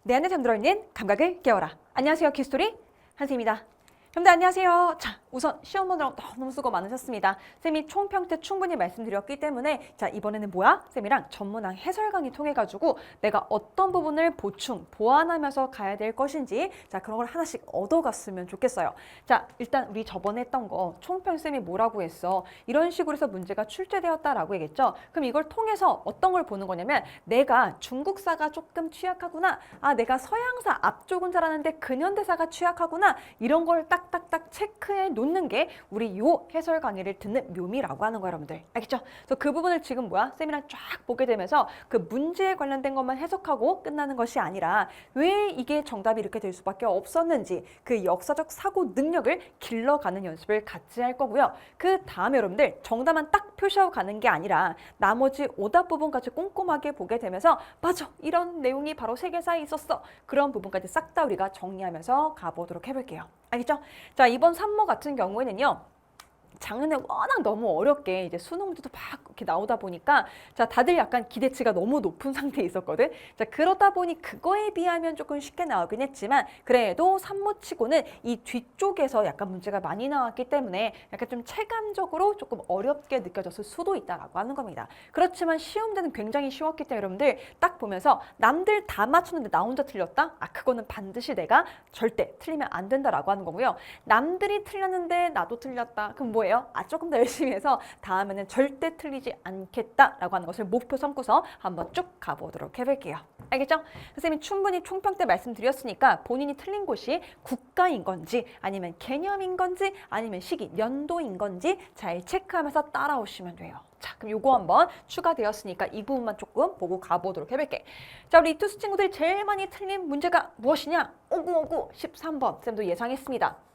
내 안에 잠들어 있는 감각을 깨워라. 안녕하세요, 키스토리 한쌤입니다. 여러분들 안녕하세요. 자, 우선 시험 보느라 너무 수고 많으셨습니다. 쌤이 총평때 충분히 말씀드렸기 때문에 자, 이번에는 뭐야? 쌤이랑 전문항 해설 강의 통해가지고 내가 어떤 부분을 보충, 보완하면서 가야 될 것인지 자, 그런 걸 하나씩 얻어갔으면 좋겠어요. 자, 일단 우리 저번에 했던 거 총평 쌤이 뭐라고 했어? 이런 식으로 해서 문제가 출제되었다라고 얘기했죠. 그럼 이걸 통해서 어떤 걸 보는 거냐면 내가 중국사가 조금 취약하구나. 아, 내가 서양사 앞쪽은 잘하는데 근현대사가 취약하구나. 이런 걸 딱딱딱 체크해 놓는 게 우리 요 해설 강의를 듣는 묘미라고 하는 거예요, 여러분들. 알겠죠? 그래서 그 부분을 지금 뭐야? 쌤이랑 쫙 보게 되면서 그 문제에 관련된 것만 해석하고 끝나는 것이 아니라 왜 이게 정답이 이렇게 될 수밖에 없었는지 그 역사적 사고 능력을 길러가는 연습을 같이 할 거고요. 그 다음에 여러분들 정답만 딱 표시하고 가는 게 아니라 나머지 오답 부분까지 꼼꼼하게 보게 되면서 맞아, 이런 내용이 바로 세계사에 있었어. 그런 부분까지 싹 다 우리가 정리하면서 가보도록 해볼게요. 알겠죠? 자, 이번 3모 같은 경우에는요. 작년에 워낙 너무 어렵게 이제 수능 문제도 막 이렇게 나오다 보니까 자, 다들 약간 기대치가 너무 높은 상태에 있었거든. 자, 그러다 보니 그거에 비하면 조금 쉽게 나오긴 했지만 그래도 3모치고는 이 뒤쪽에서 약간 문제가 많이 나왔기 때문에 약간 좀 체감적으로 조금 어렵게 느껴졌을 수도 있다라고 하는 겁니다. 그렇지만 시험 때는 굉장히 쉬웠기 때문에 여러분들 딱 보면서 남들 다 맞췄는데 나 혼자 틀렸다? 아, 그거는 반드시 내가 절대 틀리면 안 된다라고 하는 거고요. 남들이 틀렸는데 나도 틀렸다. 그럼 뭐예요? 아, 조금 더 열심히 해서 다음에는 절대 틀리지 않겠다라고 하는 것을 목표 삼고서 한번 쭉 가보도록 해볼게요. 알겠죠? 선생님이 충분히 총평 때 말씀드렸으니까 본인이 틀린 곳이 국가인 건지 아니면 개념인 건지 아니면 시기, 연도인 건지 잘 체크하면서 따라오시면 돼요. 자, 그럼 요거 한번 추가되었으니까 이 부분만 조금 보고 가보도록 해볼게. 자, 우리 이투스 친구들이 제일 많이 틀린 문제가 무엇이냐? 오구오구 13번 쌤도 예상했습니다.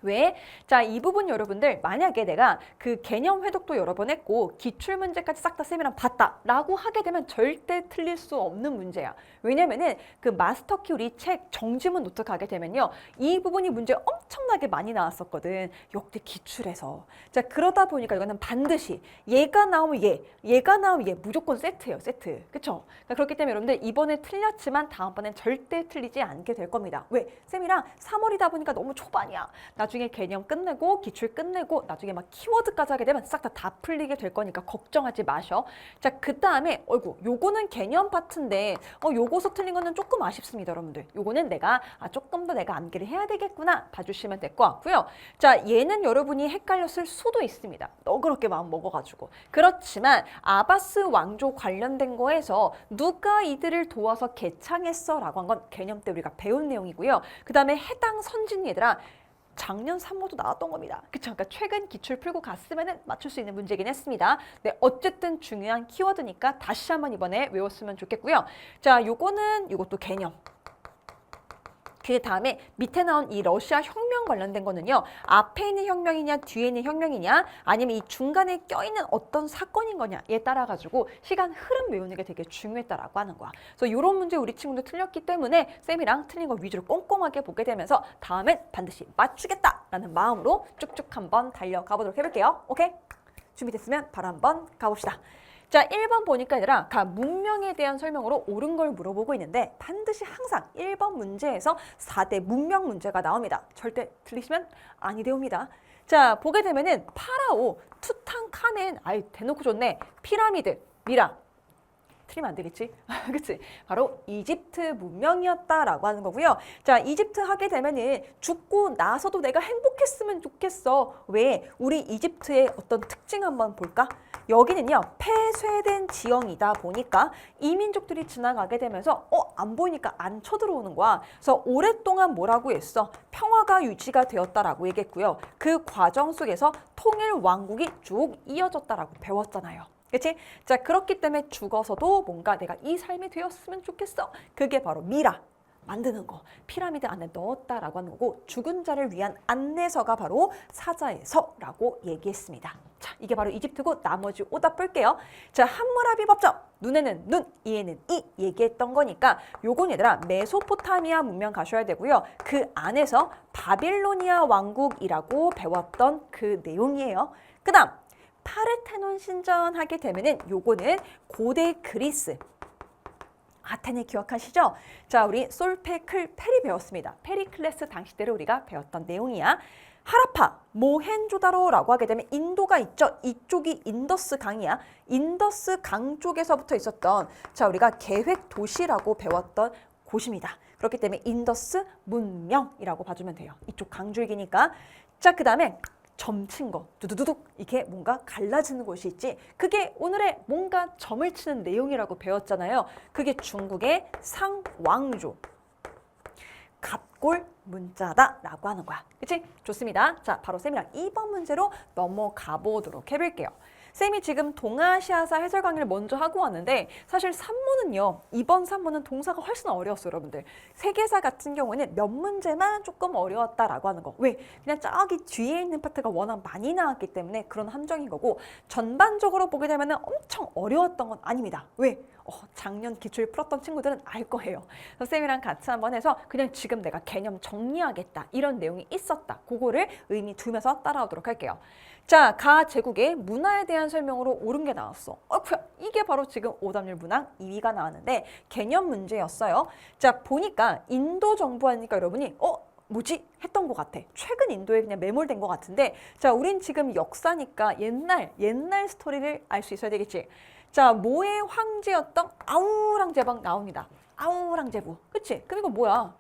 왜? 자, 이 부분 여러분들 만약에 내가 그 개념 회독도 여러 번 했고 기출문제까지 싹 다 쌤이랑 봤다 라고 하게 되면 절대 틀릴 수 없는 문제야. 왜냐면은 그 마스터키 우리 책 정지문 노트 가게 되면요. 이 부분이 문제 엄청나게 많이 나왔었거든. 역대 기출에서. 자, 그러다 보니까 이거는 반드시 얘가 나오면 얘가 나오면 얘 무조건 세트예요. 세트. 그쵸? 그러니까 그렇기 때문에 여러분들 이번에 틀렸지만 다음번엔 절대 틀리지 않게 될 겁니다. 왜? 쌤이랑 3월이다 보니까 너무 초반이야. 나중에 개념 끝내고 기출 끝내고 나중에 막 키워드까지 하게 되면 싹 다 풀리게 될 거니까 걱정하지 마셔. 자, 그 다음에 요거는 개념 파트인데 요거서 틀린 거는 조금 아쉽습니다, 여러분들. 요거는 내가 조금 더 내가 암기를 해야 되겠구나 봐주시면 될 것 같고요. 자, 얘는 여러분이 헷갈렸을 수도 있습니다. 너그럽게 마음 먹어가지고. 그렇지만 아바스 왕조 관련된 거에서 누가 이들을 도와서 개창했어 라고 한 건 개념 때 우리가 배운 내용이고요. 그 다음에 해당 선진 얘들아 작년 3모도 나왔던 겁니다. 그쵸? 그러니까 최근 기출 풀고 갔으면 맞출 수 있는 문제긴 했습니다. 네, 어쨌든 중요한 키워드니까 다시 한번 이번에 외웠으면 좋겠고요. 자, 이것도 개념. 그 다음에 밑에 나온 이 러시아 혁명 관련된 거는요. 앞에 있는 혁명이냐 뒤에 있는 혁명이냐 아니면 이 중간에 껴있는 어떤 사건인 거냐에 따라 가지고 시간 흐름 외우는 게 되게 중요했다라고 하는 거야. 그래서 이런 문제 우리 친구들 틀렸기 때문에 쌤이랑 틀린 거 위주로 꼼꼼하게 보게 되면서 다음엔 반드시 맞추겠다라는 마음으로 쭉쭉 한번 달려가 보도록 해볼게요. 오케이? 준비됐으면 바로 한번 가봅시다. 자, 1번 보니까 얘들아 문명에 대한 설명으로 옳은 걸 물어보고 있는데 반드시 항상 1번 문제에서 4대 문명 문제가 나옵니다. 절대 틀리시면 아니 되옵니다. 자, 보게 되면은 파라오, 투탕카멘, 아이 대놓고 좋네. 피라미드, 미라. 틀리면 안 되겠지? 그치? 바로 이집트 문명이었다라고 하는 거고요. 자, 이집트 하게 되면은 죽고 나서도 내가 행복했으면 좋겠어. 왜? 우리 이집트의 어떤 특징 한번 볼까? 여기는요, 폐쇄된 지형이다 보니까 이민족들이 지나가게 되면서 안 보이니까 안 쳐들어오는 거야. 그래서 오랫동안 뭐라고 했어? 평화가 유지가 되었다라고 얘기했고요. 그 과정 속에서 통일 왕국이 쭉 이어졌다라고 배웠잖아요. 그치? 자, 그렇기 때문에 죽어서도 뭔가 내가 이 삶이 되었으면 좋겠어. 그게 바로 미라. 만드는 거. 피라미드 안에 넣었다라고 하는 거고 죽은 자를 위한 안내서가 바로 사자의 서라고 얘기했습니다. 자, 이게 바로 이집트고 나머지 오답 볼게요. 자, 함무라비 법정. 눈에는 눈, 이에는 이 얘기했던 거니까 요건 얘들아 메소포타미아 문명 가셔야 되고요. 그 안에서 바빌로니아 왕국이라고 배웠던 그 내용이에요. 그 다음 파르테논 신전 하게 되면은 요거는 고대 그리스 아테네 기억하시죠? 자, 우리 솔페클 페리 배웠습니다. 페리클레스 당시 때를 우리가 배웠던 내용이야. 하라파, 모헨조다로라고 하게 되면 인도가 있죠. 이쪽이 인더스 강이야. 인더스 강 쪽에서부터 있었던 자, 우리가 계획 도시라고 배웠던 곳입니다. 그렇기 때문에 인더스 문명이라고 봐주면 돼요. 이쪽 강줄기니까. 자, 그 다음에 점친 거, 두두두둑 이게 뭔가 갈라지는 곳이 있지. 그게 오늘의 뭔가 점을 치는 내용이라고 배웠잖아요. 그게 중국의 상왕조. 갑골 문자다라고 하는 거야. 그치? 좋습니다. 자, 바로 쌤이랑 2번 문제로 넘어가 보도록 해볼게요. 쌤이 지금 동아시아사 해설 강의를 먼저 하고 왔는데 사실 산문은요. 이번 산문은 동사가 훨씬 어려웠어요, 여러분들. 세계사 같은 경우에는 몇 문제만 조금 어려웠다라고 하는 거. 왜? 그냥 저기 뒤에 있는 파트가 워낙 많이 나왔기 때문에 그런 함정인 거고 전반적으로 보게 되면 엄청 어려웠던 건 아닙니다. 왜? 작년 기출 풀었던 친구들은 알 거예요. 그래서 쌤이랑 같이 한번 해서 그냥 지금 내가 개념 정리하겠다. 이런 내용이 있었다. 그거를 의미 두면서 따라오도록 할게요. 자, 가 제국의 문화에 대한 설명으로 옳은 게 나왔어. 이게 바로 지금 오답률 문항 2위가 나왔는데 개념 문제였어요. 자, 보니까 인도 정부 하니까 여러분이 뭐지? 했던 것 같아. 최근 인도에 그냥 매몰된 것 같은데 자, 우린 지금 역사니까 옛날 스토리를 알 수 있어야 되겠지. 자, 모의 황제였던 아우랑제방 나옵니다. 아우랑제부. 그치? 그럼 이거 뭐야?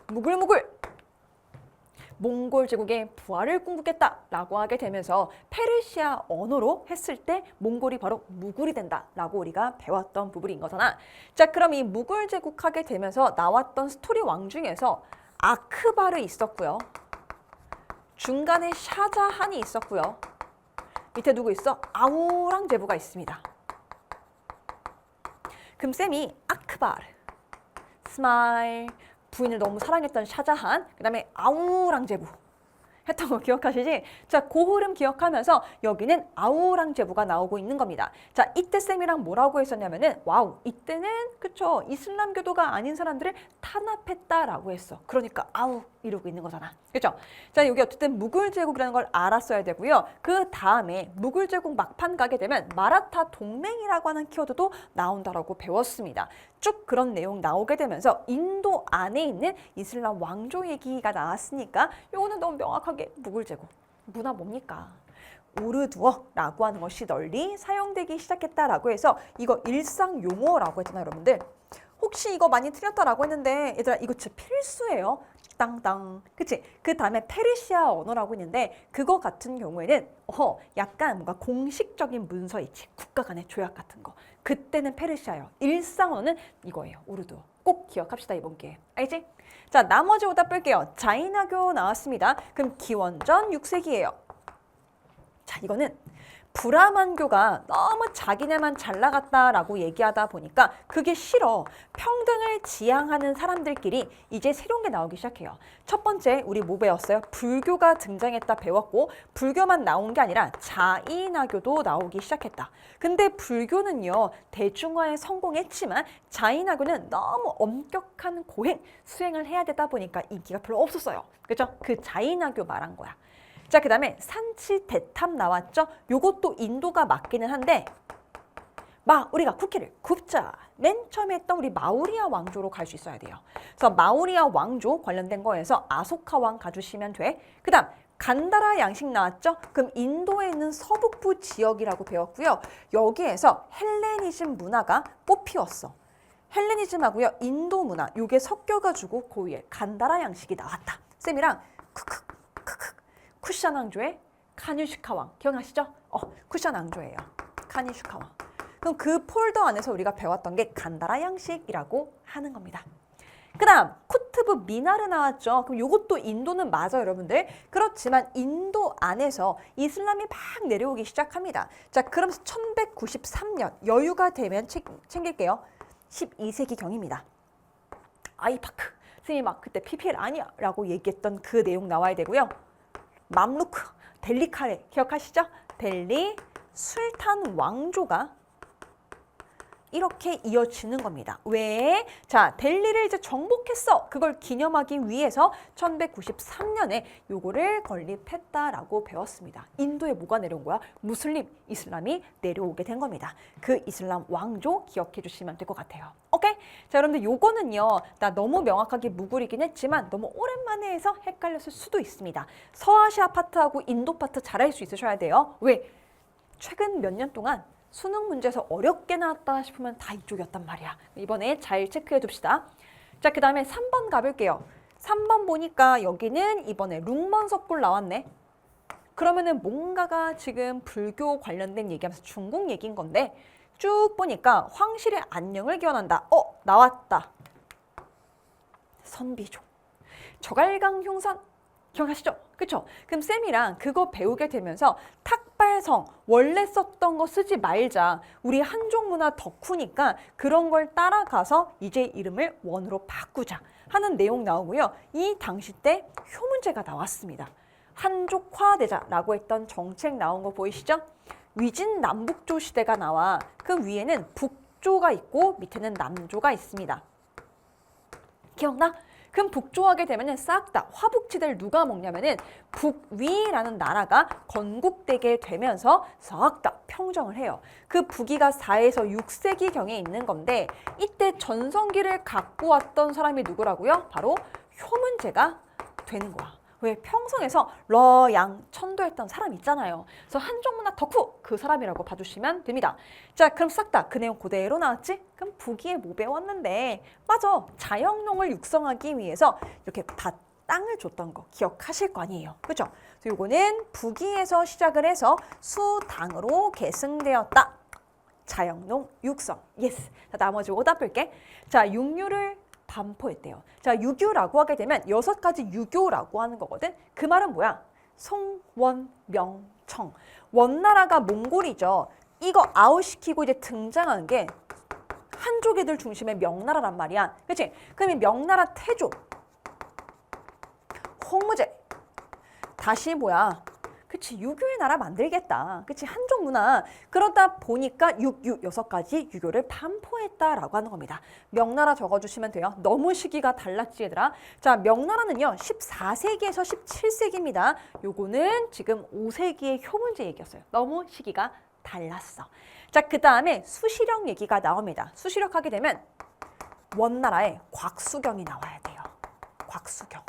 무굴무굴. 몽골 제국의 부활을 꿈꾸겠다라고 하게 되면서 페르시아 언어로 했을 때 몽골이 바로 무굴이 된다라고 우리가 배웠던 부분인 거잖아. 자, 그럼 이 무굴 제국 하게 되면서 나왔던 스토리 왕 중에서 아크바르 있었고요. 중간에 샤자한이 있었고요. 밑에 누구 있어? 아우랑제부가 있습니다. 그럼 쌤이 아크바르, 스마일, 부인을 너무 사랑했던 샤자한, 그 다음에 아우랑제부 했던 거 기억하시지? 자, 그 흐름 기억하면서 여기는 아우랑제부가 나오고 있는 겁니다. 자, 이때 쌤이랑 뭐라고 했었냐면은 와우, 이때는 그쵸, 이슬람교도가 아닌 사람들을 탄압했다라고 했어. 그러니까 아우 이러고 있는 거잖아. 그죠? 자, 여기 어쨌든 무굴 제국이라는 걸 알았어야 되고요. 그 다음에 무굴 제국 막판 가게 되면 마라타 동맹이라고 하는 키워드도 나온다라고 배웠습니다. 쭉 그런 내용 나오게 되면서 인도 안에 있는 이슬람 왕조 얘기가 나왔으니까 요거는 너무 명확하게 무굴 제국. 문화 뭡니까? 우르두어라고 하는 것이 널리 사용되기 시작했다라고 해서 이거 일상 용어라고 했잖아요, 여러분들. 혹시 이거 많이 틀렸다라고 했는데 얘들아 이거 진짜 필수예요. 땅땅. 그치? 그 다음에 페르시아 언어라고 있는데 그거 같은 경우에는 약간 뭔가 공식적인 문서 있지. 국가 간의 조약 같은 거. 그때는 페르시아예요. 일상 언어는 이거예요. 우르두어. 꼭 기억합시다, 이번 기회에. 알지? 자, 나머지 오답 볼게요. 자이나교 나왔습니다. 그럼 기원전 6세기예요. 자, 이거는 브라만교가 너무 자기네만 잘 나갔다라고 얘기하다 보니까 그게 싫어. 평등을 지향하는 사람들끼리 이제 새로운 게 나오기 시작해요. 첫 번째 우리 뭐 배웠어요? 불교가 등장했다 배웠고 불교만 나온 게 아니라 자이나교도 나오기 시작했다. 근데 불교는요. 대중화에 성공했지만 자이나교는 너무 엄격한 고행, 수행을 해야 되다 보니까 인기가 별로 없었어요. 그죠? 그 자이나교 말한 거야. 자, 그 다음에 산치 대탑 나왔죠? 요것도 인도가 맞기는 한데 우리가 쿠키를 굽자. 맨 처음에 했던 우리 마우리아 왕조로 갈 수 있어야 돼요. 그래서 마우리아 왕조 관련된 거에서 아소카 왕 가주시면 돼. 그 다음 간다라 양식 나왔죠? 그럼 인도에 있는 서북부 지역이라고 배웠고요. 여기에서 헬레니즘 문화가 꽃피웠어. 헬레니즘하고요. 인도 문화 요게 섞여가지고 그 위에 간다라 양식이 나왔다. 쌤이랑 크크 쿠샨 왕조의 카니슈카 왕 기억나시죠? 쿠샨 왕조예요. 카니슈카 왕. 그럼 그 폴더 안에서 우리가 배웠던 게 간다라 양식이라고 하는 겁니다. 그 다음 쿠투브 미나르 나왔죠. 그럼 이것도 인도는 맞아요, 여러분들. 그렇지만 인도 안에서 이슬람이 막 내려오기 시작합니다. 자, 그러면서 1193년 여유가 되면 챙길게요. 12세기경입니다. 아이파크. 선생님이 막 그때 PPL 아니야 라고 얘기했던 그 내용 나와야 되고요. 맘루크, 델리 카레 기억하시죠? 델리 술탄 왕조가 이렇게 이어지는 겁니다. 왜? 자, 델리를 이제 정복했어. 그걸 기념하기 위해서 1193년에 요거를 건립했다라고 배웠습니다. 인도에 뭐가 내려온 거야? 무슬림, 이슬람이 내려오게 된 겁니다. 그 이슬람 왕조 기억해 주시면 될 것 같아요. 오케이? 자, 여러분들 요거는요. 나 너무 명확하게 무구리긴 했지만 너무 오랜만에 해서 헷갈렸을 수도 있습니다. 서아시아 파트하고 인도 파트 잘할 수 있으셔야 돼요. 왜? 최근 몇 년 동안 수능 문제에서 어렵게 나왔다 싶으면 다 이쪽이었단 말이야. 이번에 잘 체크해 둡시다. 자, 그 다음에 3번 가볼게요. 3번 보니까 여기는 이번에 룽먼석굴 나왔네. 그러면은 뭔가가 지금 불교 관련된 얘기하면서 중국 얘기인 건데 쭉 보니까 황실의 안녕을 기원한다. 나왔다. 선비조. 저갈강 흉산. 기억하시죠? 그쵸? 그럼 쌤이랑 그거 배우게 되면서 탁발성 원래 썼던 거 쓰지 말자. 우리 한족 문화 덕후니까 그런 걸 따라가서 이제 이름을 원으로 바꾸자 하는 내용 나오고요. 이 당시 때 효문제가 나왔습니다. 한족화되자라고 했던 정책 나온 거 보이시죠? 위진 남북조 시대가 나와 그 위에는 북조가 있고 밑에는 남조가 있습니다. 기억나? 그럼 북조하게 되면은 싹 다 화북지대를 누가 먹냐면은 북위라는 나라가 건국되게 되면서 싹 다 평정을 해요. 그 북위가 4에서 6세기경에 있는 건데 이때 전성기를 갖고 왔던 사람이 누구라고요? 바로 효문제가 되는 거야. 왜? 평성에서 러양 천도했던 사람 있잖아요. 그래서 한족문화 덕후 그 사람이라고 봐주시면 됩니다. 자, 그럼 싹 다 그 내용 그대로 나왔지? 그럼 북위에 뭐 배웠는데? 맞아. 자영농을 육성하기 위해서 이렇게 다 땅을 줬던 거 기억하실 거 아니에요. 그죠? 그래서 요거는 북위에서 시작을 해서 수당으로 계승되었다. 자영농 육성. 예스. 자, 나머지 오답 볼게. 자, 육류를 반포했대요. 자, 유교라고 하게 되면 6가지 유교라고 하는 거거든. 그 말은 뭐야? 송, 원, 명, 청. 원나라가 몽골이죠. 이거 아웃시키고 이제 등장한 게 한족 애들 중심의 명나라란 말이야. 그치? 그럼 이 명나라 태조, 홍무제, 다시 뭐야? 그치, 유교의 나라 만들겠다. 그치, 한족 문화. 그러다 보니까 6가지 유교를 반포했다라고 하는 겁니다. 명나라 적어주시면 돼요. 너무 시기가 달랐지 얘들아. 자, 명나라는요 14세기에서 17세기입니다. 요거는 지금 5세기의 효문제 얘기였어요. 너무 시기가 달랐어. 자, 그 다음에 수시력 얘기가 나옵니다. 수시력 하게 되면 원나라에 곽수경이 나와야 돼요. 곽수경.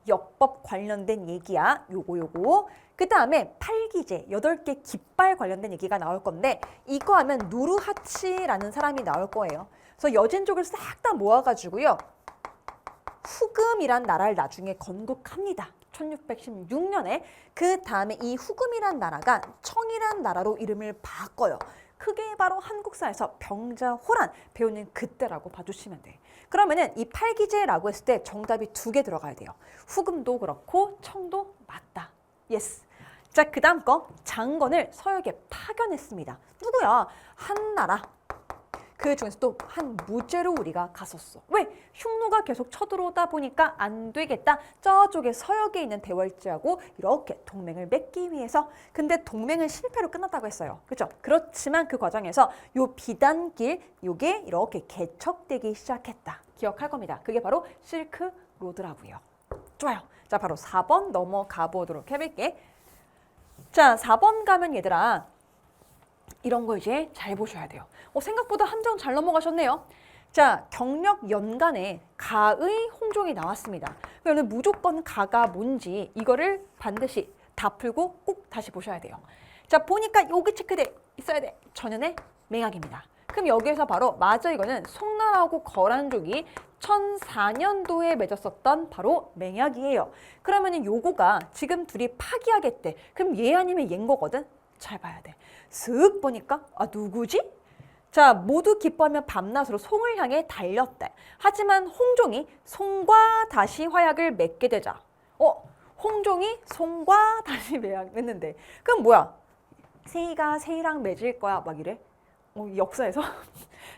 역법 관련된 얘기야. 요거. 그 다음에 팔기제, 8개 깃발 관련된 얘기가 나올 건데 이거 하면 누르하치라는 사람이 나올 거예요. 그래서 여진족을 싹 다 모아가지고요. 후금이란 나라를 나중에 건국합니다. 1616년에. 그 다음에 이 후금이란 나라가 청이란 나라로 이름을 바꿔요. 그게 바로 한국사에서 병자호란 배우는 그때라고 봐주시면 돼. 그러면은 이 팔기제라고 했을 때 정답이 2개 들어가야 돼요. 후금도 그렇고 청도 맞다. 예스. 자, 그 다음 거 장건을 서역에 파견했습니다. 누구야? 한나라. 그 중에서 또 한 무제로 우리가 갔었어. 왜? 흉노가 계속 쳐들어오다 보니까 안 되겠다. 저쪽에 서역에 있는 대월제하고 이렇게 동맹을 맺기 위해서. 근데 동맹은 실패로 끝났다고 했어요. 그렇죠? 그렇지만 그 과정에서 요 비단길 요게 이렇게 개척되기 시작했다. 기억할 겁니다. 그게 바로 실크 로드라고요. 좋아요. 자, 바로 4번 넘어가 보도록 해볼게. 자, 4번 가면 얘들아 이런 거 이제 잘 보셔야 돼요. 생각보다 함정 잘 넘어가셨네요. 자, 경력 연간에 가의 홍종이 나왔습니다. 그러면 무조건 가가 뭔지 이거를 반드시 다 풀고 꼭 다시 보셔야 돼요. 자, 보니까 여기 체크돼 있어야 돼. 전현의 맹약입니다. 그럼 여기에서 바로 맞아, 이거는 송나라하고 거란족이 1004년도에 맺었었던 바로 맹약이에요. 그러면 요거가 지금 둘이 파기하겠대. 그럼 얘 아니면 얘인 거거든. 잘 봐야 돼. 슥 보니까 누구지? 자, 모두 기뻐하며 밤낮으로 송을 향해 달렸대. 하지만 홍종이 송과 다시 화약을 맺게 되자. 홍종이 송과 다시 맺는데. 그럼 뭐야? 세이가 세이랑 맺을 거야 막 이래? 역사에서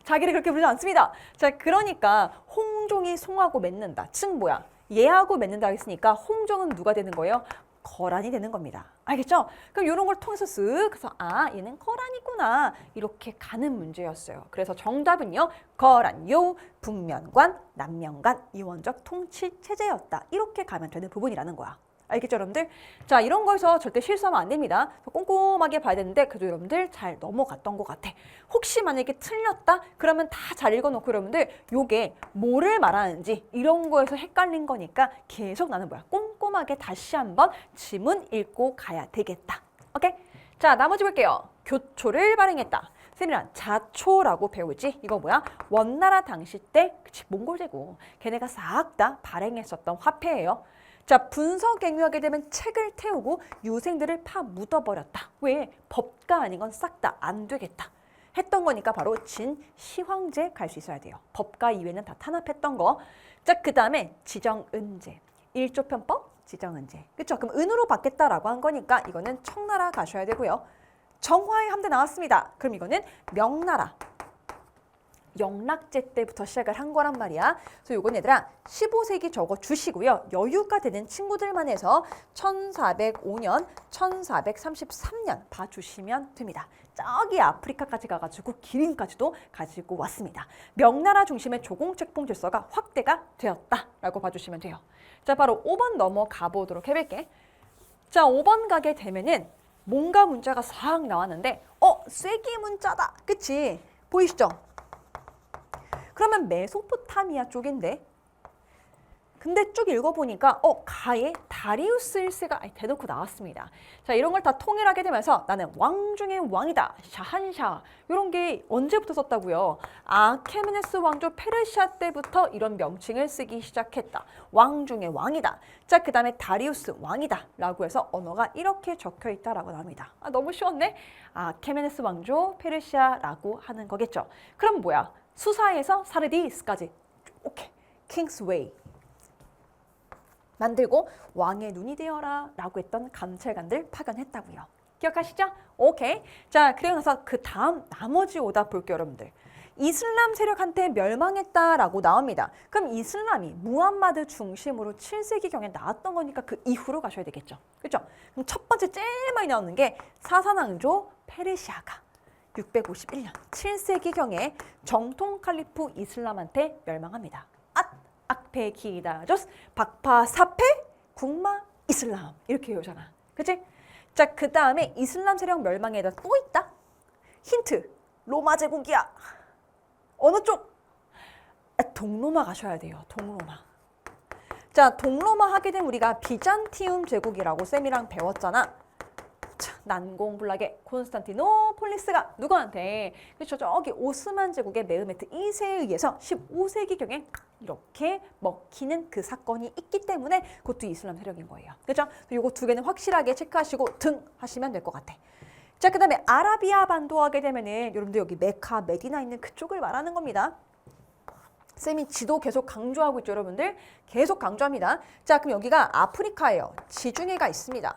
자기를 그렇게 부르지 않습니다. 자, 그러니까 홍종이 송하고 맺는다. 즉 뭐야? 얘하고 맺는다 했으니까 홍종은 누가 되는 거예요? 거란이 되는 겁니다. 알겠죠? 그럼 이런 걸 통해서 쓱 그래서 얘는 거란이구나 이렇게 가는 문제였어요. 그래서 정답은요. 거란요 북면관 남면관 이원적 통치 체제였다. 이렇게 가면 되는 부분이라는 거야. 알겠죠, 여러분들? 자, 이런 거에서 절대 실수하면 안 됩니다. 꼼꼼하게 봐야 되는데 그래도 여러분들 잘 넘어갔던 것 같아. 혹시 만약에 틀렸다? 그러면 다 잘 읽어놓고 여러분들 요게 뭐를 말하는지 이런 거에서 헷갈린 거니까 계속 나는 뭐야? 꼼꼼하게 다시 한번 지문 읽고 가야 되겠다. 오케이? 자, 나머지 볼게요. 교초를 발행했다. 쌤이랑 자초라고 배우지? 이거 뭐야? 원나라 당시 때 그치 몽골 제국 걔네가 싹 다 발행했었던 화폐예요. 자, 분서갱유하게 되면 책을 태우고 유생들을 파 묻어버렸다. 왜? 법가 아닌 건 싹 다 안 되겠다. 했던 거니까 바로 진시황제 갈 수 있어야 돼요. 법가 이외는 다 탄압했던 거. 자, 그 다음에 지정은제. 일조편법, 지정은제. 그쵸? 그럼 은으로 받겠다라고 한 거니까 이거는 청나라 가셔야 되고요. 정화의 함대 나왔습니다. 그럼 이거는 명나라. 영락제 때부터 시작을 한 거란 말이야. 그래서 요건 얘들아 15세기 적어 주시고요. 여유가 되는 친구들만 해서 1405년, 1433년 봐주시면 됩니다. 저기 아프리카까지 가가지고 기린까지도 가지고 왔습니다. 명나라 중심의 조공책봉 질서가 확대가 되었다라고 봐주시면 돼요. 자, 바로 5번 넘어가 보도록 해볼게. 자, 5번 가게 되면은 뭔가 문자가 싹 나왔는데 쐐기 문자다. 그치? 보이시죠? 그러면 메소포타미아 쪽인데 근데 쭉 읽어보니까 가에 다리우스 1세가 대놓고 나왔습니다. 자, 이런 걸 다 통일하게 되면서 나는 왕 중의 왕이다. 샤한샤 이런 게 언제부터 썼다고요? 아케메네스 왕조 페르시아 때부터 이런 명칭을 쓰기 시작했다. 왕 중의 왕이다. 자, 그 다음에 다리우스 왕이다 라고 해서 언어가 이렇게 적혀 있다라고 나옵니다. 너무 쉬웠네. 아케메네스 왕조 페르시아라고 하는 거겠죠. 그럼 뭐야? 수사에서 사르디스까지 오케이 킹스웨이 만들고 왕의 눈이 되어라 라고 했던 감찰관들 파견했다고요. 기억하시죠? 오케이. 자, 그리고 나서 그 다음 나머지 오답 볼게요, 여러분들. 이슬람 세력한테 멸망했다라고 나옵니다. 그럼 이슬람이 무함마드 중심으로 7세기경에 나왔던 거니까 그 이후로 가셔야 되겠죠. 그렇죠? 그럼 첫 번째 제일 많이 나오는 게 사산왕조 페르시아가 651년 7세기경에 정통 칼리프 이슬람한테 멸망합니다. 악페 기다조스 박파 사페 국마 이슬람 이렇게 외우잖아. 그치? 자, 그 다음에 이슬람 세력 멸망에 대해서 또 있다. 힌트. 로마 제국이야. 어느 쪽? 동로마 가셔야 돼요. 동로마. 자, 동로마 하게 되면 우리가 비잔티움 제국이라고 쌤이랑 배웠잖아. 난공불락의 콘스탄티노폴리스가 누구한테? 그렇죠. 저기 오스만 제국의 메흐메트 2세에 의해서 15세기경에 이렇게 먹히는 그 사건이 있기 때문에 그것도 이슬람 세력인 거예요. 그렇죠? 요거 두 개는 확실하게 체크하시고 등 하시면 될 것 같아. 자, 그 다음에 아라비아 반도 하게 되면은 여러분들 여기 메카, 메디나 있는 그쪽을 말하는 겁니다. 쌤이 지도 계속 강조하고 있죠, 여러분들. 계속 강조합니다. 자, 그럼 여기가 아프리카예요. 지중해가 있습니다.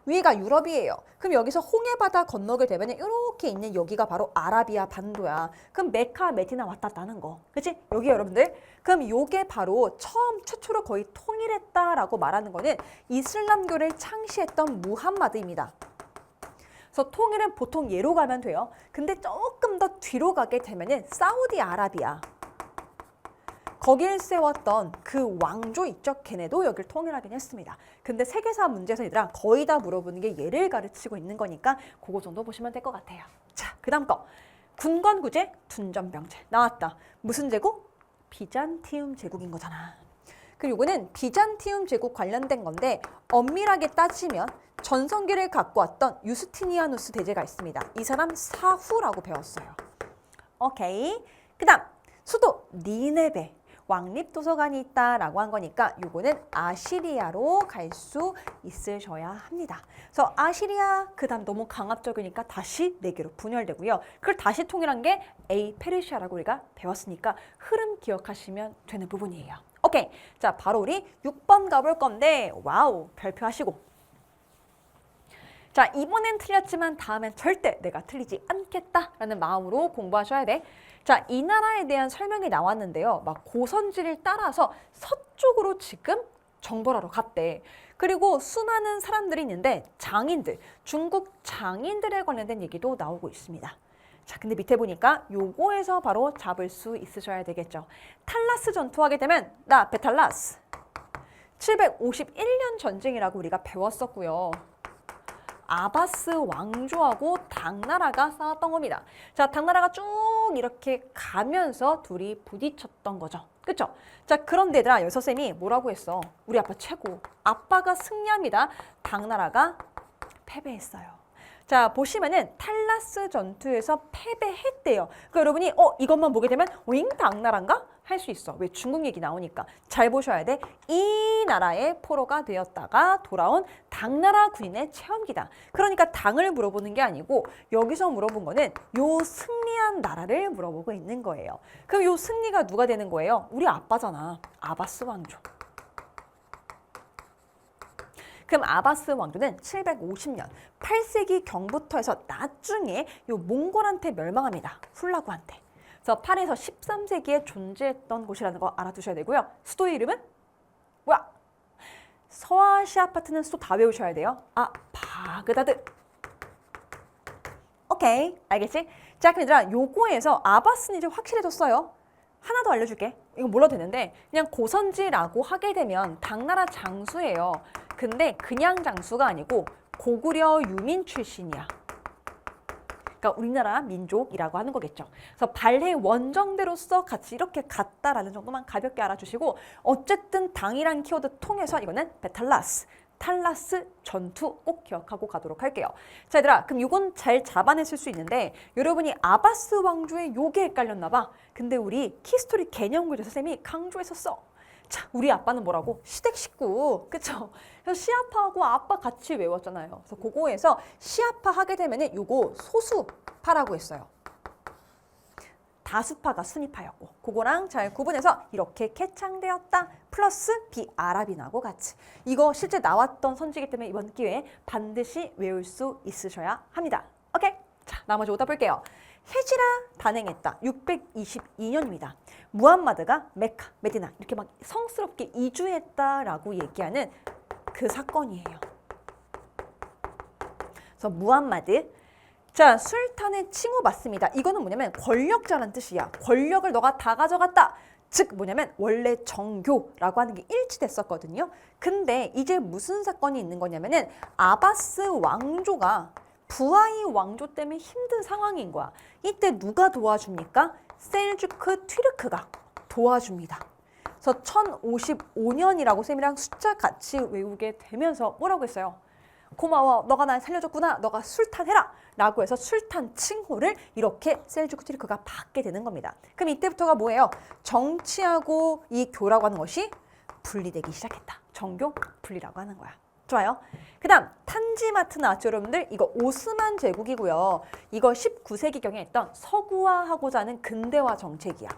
위가 유럽이에요. 그럼 여기서 홍해바다 건너게 되면 이렇게 있는 여기가 바로 아라비아 반도야. 그럼 메카, 메디나 왔다 갔다 하는 거. 그치? 여기 여러분들. 그럼 요게 바로 최초로 거의 통일했다라고 말하는 거는 이슬람교를 창시했던 무함마드입니다. 그래서 통일은 보통 예로 가면 돼요. 근데 조금 더 뒤로 가게 되면은 사우디아라비아. 거길 세웠던 그 왕조 있죠? 걔네도 여길 통일하긴 했습니다. 근데 세계사 문제에서 얘들아 거의 다 물어보는 게 얘를 가르치고 있는 거니까 그거 정도 보시면 될 것 같아요. 자, 그 다음 거. 군건구제, 둔전병제. 나왔다. 무슨 제국? 비잔티움 제국인 거잖아. 그리고 이거는 비잔티움 제국 관련된 건데 엄밀하게 따지면 전성기를 갖고 왔던 유스티니아누스 대제가 있습니다. 이 사람 사후라고 배웠어요. 오케이. 그 다음 수도 니네베. 왕립도서관이 있다라고 한 거니까 요거는 아시리아로 갈 수 있으셔야 합니다. 그래서 아시리아 그 다음 너무 강압적이니까 다시 4개로 분열되고요. 그걸 다시 통일한 게 페르시아라고 우리가 배웠으니까 흐름 기억하시면 되는 부분이에요. 오케이. 자, 바로 우리 6번 가볼 건데 와우 별표하시고. 자, 이번엔 틀렸지만 다음엔 절대 내가 틀리지 않겠다라는 마음으로 공부하셔야 돼. 자, 이 나라에 대한 설명이 나왔는데요. 막 고선지를 따라서 서쪽으로 지금 정벌하러 갔대. 그리고 수많은 사람들이 있는데 장인들, 중국 장인들에 관련된 얘기도 나오고 있습니다. 자, 근데 밑에 보니까 요거에서 바로 잡을 수 있으셔야 되겠죠. 탈라스 전투하게 되면 나 베탈라스. 751년 전쟁이라고 우리가 배웠었고요. 아바스 왕조하고 당나라가 싸웠던 겁니다. 자, 당나라가 쭉 이렇게 가면서 둘이 부딪혔던 거죠. 그쵸? 자, 그런데 얘들아, 여기서 쌤이 뭐라고 했어? 우리 아빠 최고. 아빠가 승리합니다. 당나라가 패배했어요. 자, 보시면은 탈라스 전투에서 패배했대요. 그러니까 여러분이 이것만 보게 되면 윙 당나라인가? 할 수 있어. 왜? 중국 얘기 나오니까. 잘 보셔야 돼. 이 나라의 포로가 되었다가 돌아온 당나라 군인의 체험기다. 그러니까 당을 물어보는 게 아니고 여기서 물어본 거는 요 승리한 나라를 물어보고 있는 거예요. 그럼 요 승리가 누가 되는 거예요? 우리 아빠잖아. 아바스 왕조. 그럼 아바스 왕조는 750년 8세기 경부터 해서 나중에 요 몽골한테 멸망합니다. 훌라구한테. 그래서 8에서 13세기에 존재했던 곳이라는 거 알아두셔야 되고요. 수도의 이름은 뭐야? 서아시아 파트는 수도 다 외우셔야 돼요. 바그다드. 오케이, 알겠지? 자, 그럼 얘들아, 요거에서 아바스는 이제 확실해졌어요. 하나 더 알려줄게. 이거 몰라도 되는데 그냥 고선지라고 하게 되면 당나라 장수예요. 근데 그냥 장수가 아니고 고구려 유민 출신이야. 그러니까 우리나라 민족이라고 하는 거겠죠. 그래서 발해 원정대로서 같이 이렇게 갔다라는 정도만 가볍게 알아주시고 어쨌든 당이란 키워드 통해서 이거는 베탈라스, 탈라스 전투 꼭 기억하고 가도록 할게요. 자, 얘들아, 그럼 이건 잘 잡아냈을 수 있는데 여러분이 아바스 왕조에 요게 헷갈렸나 봐. 근데 우리 키스토리 개념구조에서 쌤이 강조했었어. 자, 우리 아빠는 뭐라고? 시댁 식구, 그쵸? 그래서 시아파하고 아빠 같이 외웠잖아요. 그래서 그거에서 시아파 하게 되면은 요거 소수파라고 했어요. 다수파가 순위파였고 그거랑 잘 구분해서 이렇게 개창되었다 플러스 비아라비나고 같이. 이거 실제 나왔던 선지이기 때문에 이번 기회에 반드시 외울 수 있으셔야 합니다. 오케이? 자, 나머지 오답 볼게요. 헤지라 단행했다. 622년입니다. 무함마드가 메카, 메디나 이렇게 막 성스럽게 이주했다라고 얘기하는 그 사건이에요. 그래서 무함마드. 자, 술탄의 칭호 맞습니다. 이거는 뭐냐면 권력자라는 뜻이야. 권력을 너가 다 가져갔다. 즉 뭐냐면 원래 정교라고 하는 게 일치됐었거든요. 근데 이제 무슨 사건이 있는 거냐면은 아바스 왕조가 부하이 왕조 때문에 힘든 상황인 거야. 이때 누가 도와줍니까? 셀주크 튀르크가 도와줍니다. 그래서 1055년이라고 쌤이랑 숫자 같이 외우게 되면서 뭐라고 했어요? 고마워, 너가 날 살려줬구나, 너가 술탄 해라 라고 해서 술탄 칭호를 이렇게 셀주크 튀르크가 받게 되는 겁니다. 그럼 이때부터가 뭐예요? 정치하고 이 교라고 하는 것이 분리되기 시작했다. 정교 분리라고 하는 거야. 좋아요. 그 다음 탄지마트 나왔죠 여러분들? 이거 오스만 제국이고요. 이거 19세기경에 했던 서구화하고자 하는 근대화 정책이야.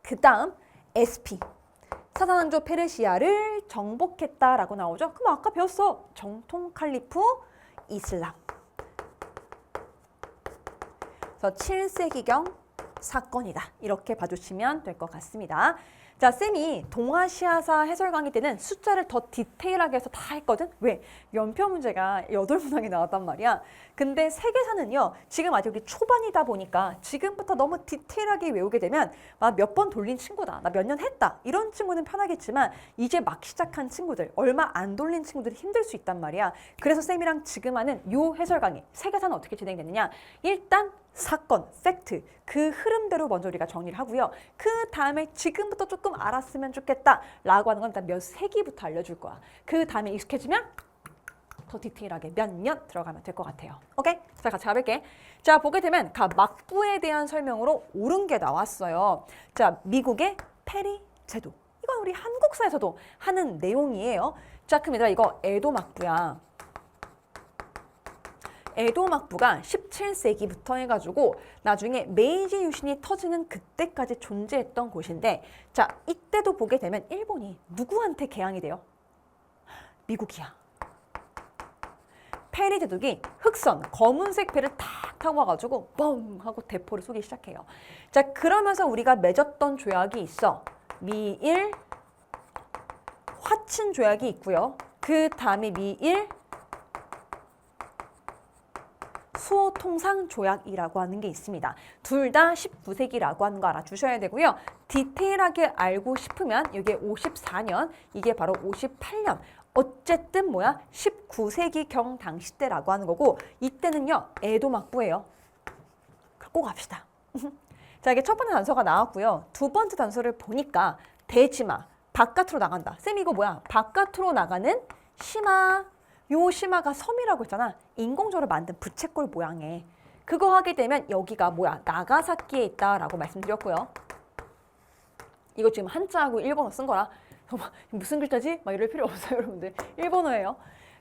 그 다음 SP 사사왕조 페르시아를 정복했다라고 나오죠. 그럼 아까 배웠어. 정통 칼리프 이슬람. 그래서 7세기경 사건이다. 이렇게 봐주시면 될 것 같습니다. 자, 쌤이 동아시아사 해설 강의 때는 숫자를 더 디테일하게 해서 다 했거든? 왜? 연표 문제가 8문항이 나왔단 말이야. 근데 세계사는요, 지금 아직 우리 초반이다 보니까 지금부터 너무 디테일하게 외우게 되면 몇 번 돌린 친구다, 나 몇 년 했다, 이런 친구는 편하겠지만 이제 막 시작한 친구들, 얼마 안 돌린 친구들이 힘들 수 있단 말이야. 그래서 쌤이랑 지금 하는 요 해설 강의, 세계사는 어떻게 진행되느냐? 일단 사건, 팩트, 그 흐름대로 먼저 우리가 정리를 하고요. 그 다음에 지금부터 조금 알았으면 좋겠다 라고 하는 건 일단 몇 세기부터 알려줄 거야. 그 다음에 익숙해지면 더 디테일하게 몇 년 들어가면 될 것 같아요. 오케이? 자, 같이 가볼게. 자, 보게 되면 막부에 대한 설명으로 옳은 게 나왔어요. 자, 미국의 페리 제도. 이건 우리 한국사에서도 하는 내용이에요. 자, 그럼 얘들아 이거 에도 막부야. 에도 막부가 17세기부터 해가지고 나중에 메이지 유신이 터지는 그때까지 존재했던 곳인데, 자, 이때도 보게 되면 일본이 누구한테 개항이 돼요? 미국이야. 페리 제독이 흑선, 검은색 배를 탁 타고 와가지고 뻥 하고 대포를 쏘기 시작해요. 자, 그러면서 우리가 맺었던 조약이 있어. 미일 화친 조약이 있고요. 그 다음에 미일 수호통상 조약이라고 하는 게 있습니다. 둘 다 19세기라고 하는 거 알아주셔야 되고요. 디테일하게 알고 싶으면 이게 54년, 이게 바로 58년. 어쨌든 뭐야? 19세기경 당시 때라고 하는 거고 이때는요. 에도 막부예요. 꼭 합시다. 자, 이게 첫 번째 단서가 나왔고요. 두 번째 단서를 보니까 대지마, 바깥으로 나간다. 쌤 이거 뭐야? 바깥으로 나가는 시마. 요 시마가 섬이라고 했잖아. 인공적으로 만든 부채꼴 모양의. 그거 하게 되면 여기가 뭐야? 나가사키에 있다라고 말씀드렸고요. 이거 지금 한자하고 일본어 쓴 거라 무슨 글자지? 막 이럴 필요 없어요, 여러분들. 일본어예요.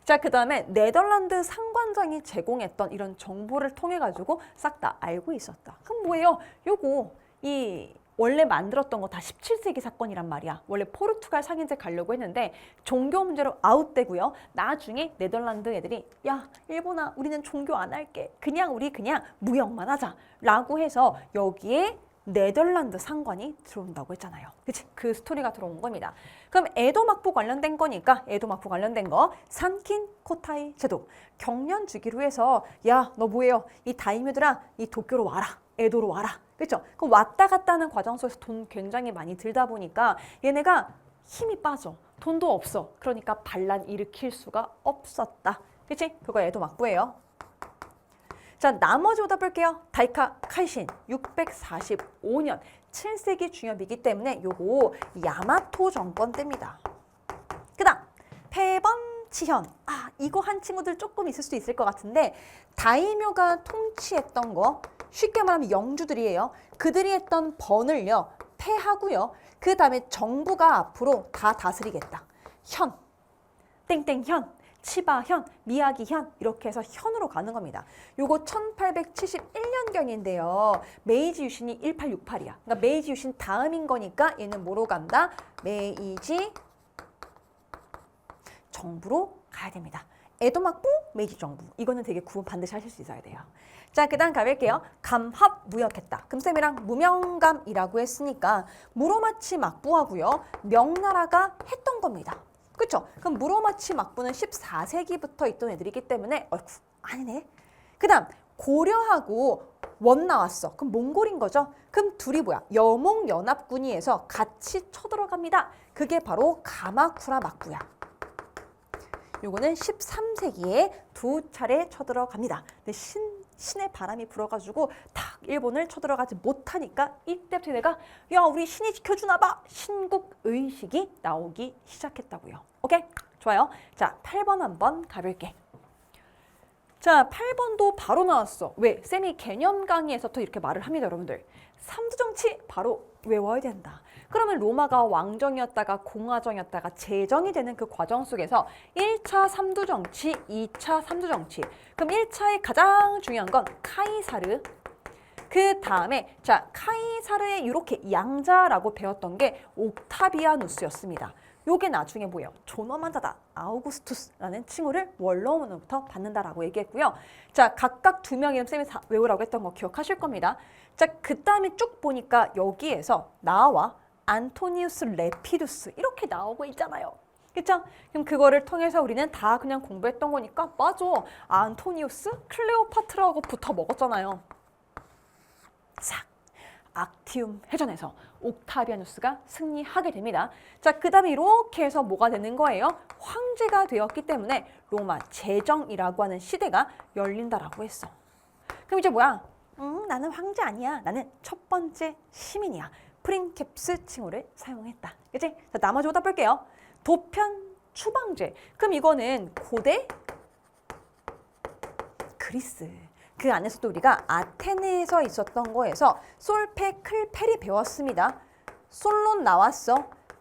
자, 그 다음에 네덜란드 상관장이 제공했던 이런 정보를 통해 가지고 싹 다 알고 있었다. 그럼 뭐예요? 요거 이 원래 만들었던 거 다 17세기 사건이란 말이야. 원래 포르투갈 상인제 가려고 했는데 종교 문제로 아웃되고요. 나중에 네덜란드 애들이 야 일본아 우리는 종교 안 할게. 우리 그냥 무역만 하자. 라고 해서 여기에 네덜란드 상관이 들어온다고 했잖아요. 그치? 그 스토리가 들어온 겁니다. 그럼 에도 막부 관련된 거니까 에도 막부 관련된 거 산킨 코타이 제도 경련 주기로 해서 야 너 뭐예요? 이 다이묘들아 이 도쿄로 와라. 에도로 와라. 그렇죠? 그럼 왔다 갔다 하는 과정 속에서 돈 굉장히 많이 들다 보니까 얘네가 힘이 빠져. 돈도 없어. 그러니까 반란 일으킬 수가 없었다. 그치? 그거 에도 막부예요. 자, 나머지 오다 볼게요. 다이카 카이신 645년 7세기 중엽이기 때문에 요거 야마토 정권 때입니다. 그 다음 패번치현. 이거 한 친구들 조금 있을 수도 있을 것 같은데 다이묘가 통치했던 거 쉽게 말하면 영주들이에요. 그들이 했던 번을요. 패하고요. 그 다음에 정부가 앞으로 다 다스리겠다. 현, 땡땡현, 치바현, 미야기현 이렇게 해서 현으로 가는 겁니다. 요거 1871년경인데요. 메이지 유신이 1868이야. 그러니까 메이지 유신 다음인 거니까 얘는 뭐로 간다? 메이지 정부로 가야 됩니다. 에도 막부, 메이지 정부. 이거는 되게 구분 반드시 하실 수 있어야 돼요. 자, 그 다음 가볼게요. 감합 무역했다. 금쌤이랑 무명감이라고 했으니까 무로마치 막부하고요. 명나라가 했던 겁니다. 그렇죠? 그럼 무로마치 막부는 14세기부터 있던 애들이기 때문에 아니네. 그 다음 고려하고 원 나왔어. 그럼 몽골인 거죠? 그럼 둘이 뭐야? 여몽연합군의해서 같이 쳐들어갑니다. 그게 바로 가마쿠라 막부야. 요거는 13세기에 두 차례 쳐들어갑니다. 근데 신의 바람이 불어가지고 딱 일본을 쳐들어가지 못하니까 이때부터 내가 야 우리 신이 지켜주나 봐. 신국의식이 나오기 시작했다고요. 오케이? 좋아요. 자, 8번 한번 가볼게. 자, 8번도 바로 나왔어. 왜? 쌤이 개념 강의에서부터 이렇게 말을 합니다, 여러분들. 삼두정치 바로 외워야 된다. 그러면 로마가 왕정이었다가 공화정이었다가 제정이 되는 그 과정 속에서 1차 삼두정치, 2차 삼두정치. 그럼 1차의 가장 중요한 건 카이사르. 그 다음에 자 카이사르의 이렇게 양자라고 배웠던 게 옥타비아누스였습니다. 요게 나중에 뭐예요? 존엄한 자다. 아우구스투스라는 칭호를 원로원으로부터 받는다라고 얘기했고요. 자, 각각 두 명 이름 쌤이 외우라고 했던 거 기억하실 겁니다. 자, 그 다음에 쭉 보니까 여기에서 나와 안토니우스 레피두스 이렇게 나오고 있잖아요. 그쵸? 그럼 그거를 통해서 우리는 다 그냥 공부했던 거니까 맞아. 안토니우스, 클레오파트라고 붙어 먹었잖아요. 싹. 악티움 해전에서 옥타비아누스가 승리하게 됩니다. 자, 그 다음에 이렇게 해서 뭐가 되는 거예요? 황제가 되었기 때문에 로마 제정이라고 하는 시대가 열린다라고 했어. 그럼 이제 뭐야? 나는 황제 아니야. 나는 첫 번째 시민이야. 프린캡스 칭호를 사용했다. 그치? 자, 나머지 오다 볼게요. 도편 추방제. 그럼 이거는 고대 그리스. 그 안에서도 우리가 아테네에서 있었던 거에서 솔페클페리 배웠습니다. 솔론 나왔어.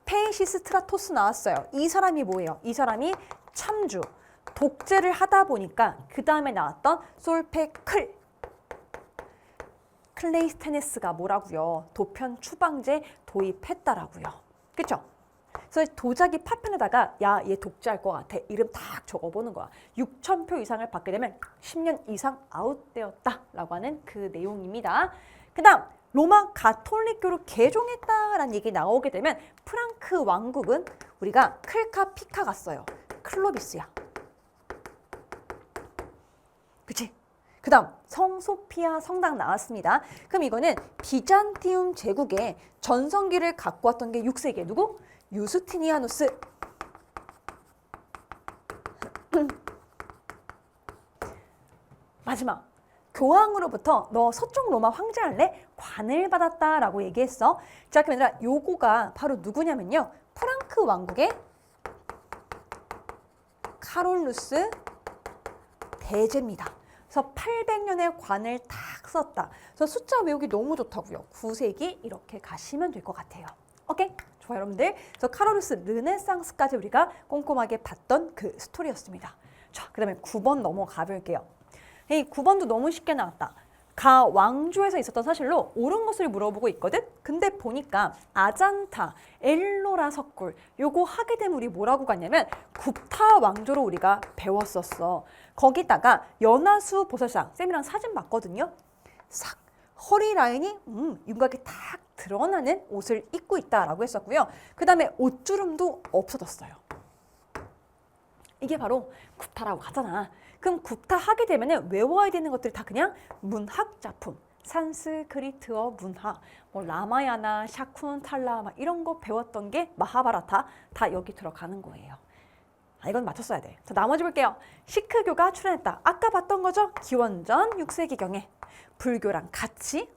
페이시스트라토스 나왔어요. 이 사람이 뭐예요? 이 사람이 참주, 독재를 하다 보니까 그 다음에 나왔던 솔페클, 클레이스테네스가 뭐라고요? 도편 추방제 도입했다라고요. 그쵸? 그래서 도자기 파편에다가 야, 얘 독재할 것 같아. 이름 딱 적어보는 거야. 6,000표 이상을 받게 되면 10년 이상 아웃되었다라고 하는 그 내용입니다. 그 다음 로마 가톨릭교로 개종했다라는 얘기 나오게 되면 프랑크 왕국은 우리가 클카 피카 갔어요. 클로비스야. 그치? 그 다음 성소피아 성당 나왔습니다. 그럼 이거는 비잔티움 제국의 전성기를 갖고 왔던 게 6세기에 누구? 유스티니아누스. 마지막 교황으로부터 너 서쪽 로마 황제 할래? 관을 받았다라고 얘기했어. 자, 그럼 얘들아 요거가 바로 누구냐면요. 프랑크 왕국의 카롤루스 대제입니다. 그래서 800년의 관을 딱 썼다. 그래서 숫자 외우기 너무 좋다고요. 9세기 이렇게 가시면 될 것 같아요. 오케이? 좋아요, 여러분들. 그래서 카롤루스 르네상스까지 우리가 꼼꼼하게 봤던 그 스토리였습니다. 자, 그 다음에 9번 넘어가 볼게요. 이 9번도 너무 쉽게 나왔다. 가 왕조에서 있었던 사실로 옳은 것을 물어보고 있거든? 근데 보니까 아잔타, 엘로라 석굴 요거 하게 되면 우리 뭐라고 갔냐면 굽타 왕조로 우리가 배웠었어. 거기다가 연화수 보살상, 쌤이랑 사진 봤거든요. 싹 허리 라인이 윤곽이 탁 드러나는 옷을 입고 있다라고 했었고요. 그 다음에 옷주름도 없어졌어요. 이게 바로 굽타라고 하잖아. 그럼 굽타 하게 되면 외워야 되는 것들이 다 그냥 문학 작품, 산스크리트어 문학, 뭐 라마야나, 샤쿤탈라 막 이런 거 배웠던 게 마하바라타 다 여기 들어가는 거예요. 아, 이건 맞췄어야 돼. 자, 나머지 볼게요. 시크교가 출현했다. 아까 봤던 거죠? 기원전 6세기경에 불교랑 같이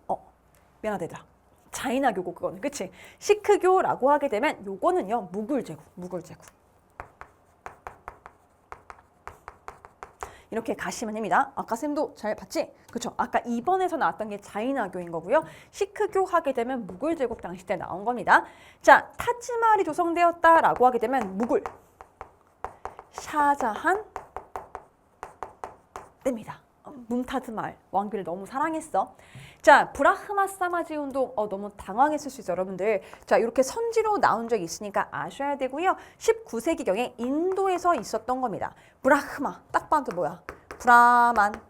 미안하다 얘들아. 자이나교고 그거는 그치? 시크교라고 하게 되면 요거는요 무굴제국. 이렇게 가시면 됩니다. 아까 쌤도 잘 봤지? 그쵸? 아까 2번에서 나왔던 게 자이나교인 거고요. 시크교 하게 되면 무굴 제국 당시 때 나온 겁니다. 자, 타지말이 조성되었다라고 하게 되면 무굴, 샤자한 됩니다. 뭄타즈말 왕비를 너무 사랑했어. 자, 브라흐마 사마지 운동 너무 당황했을 수 있어요, 여러분들. 자, 이렇게 선지로 나온 적이 있으니까 아셔야 되고요. 19세기경에 인도에서 있었던 겁니다. 브라흐마 딱 봐도 뭐야? 브라만들의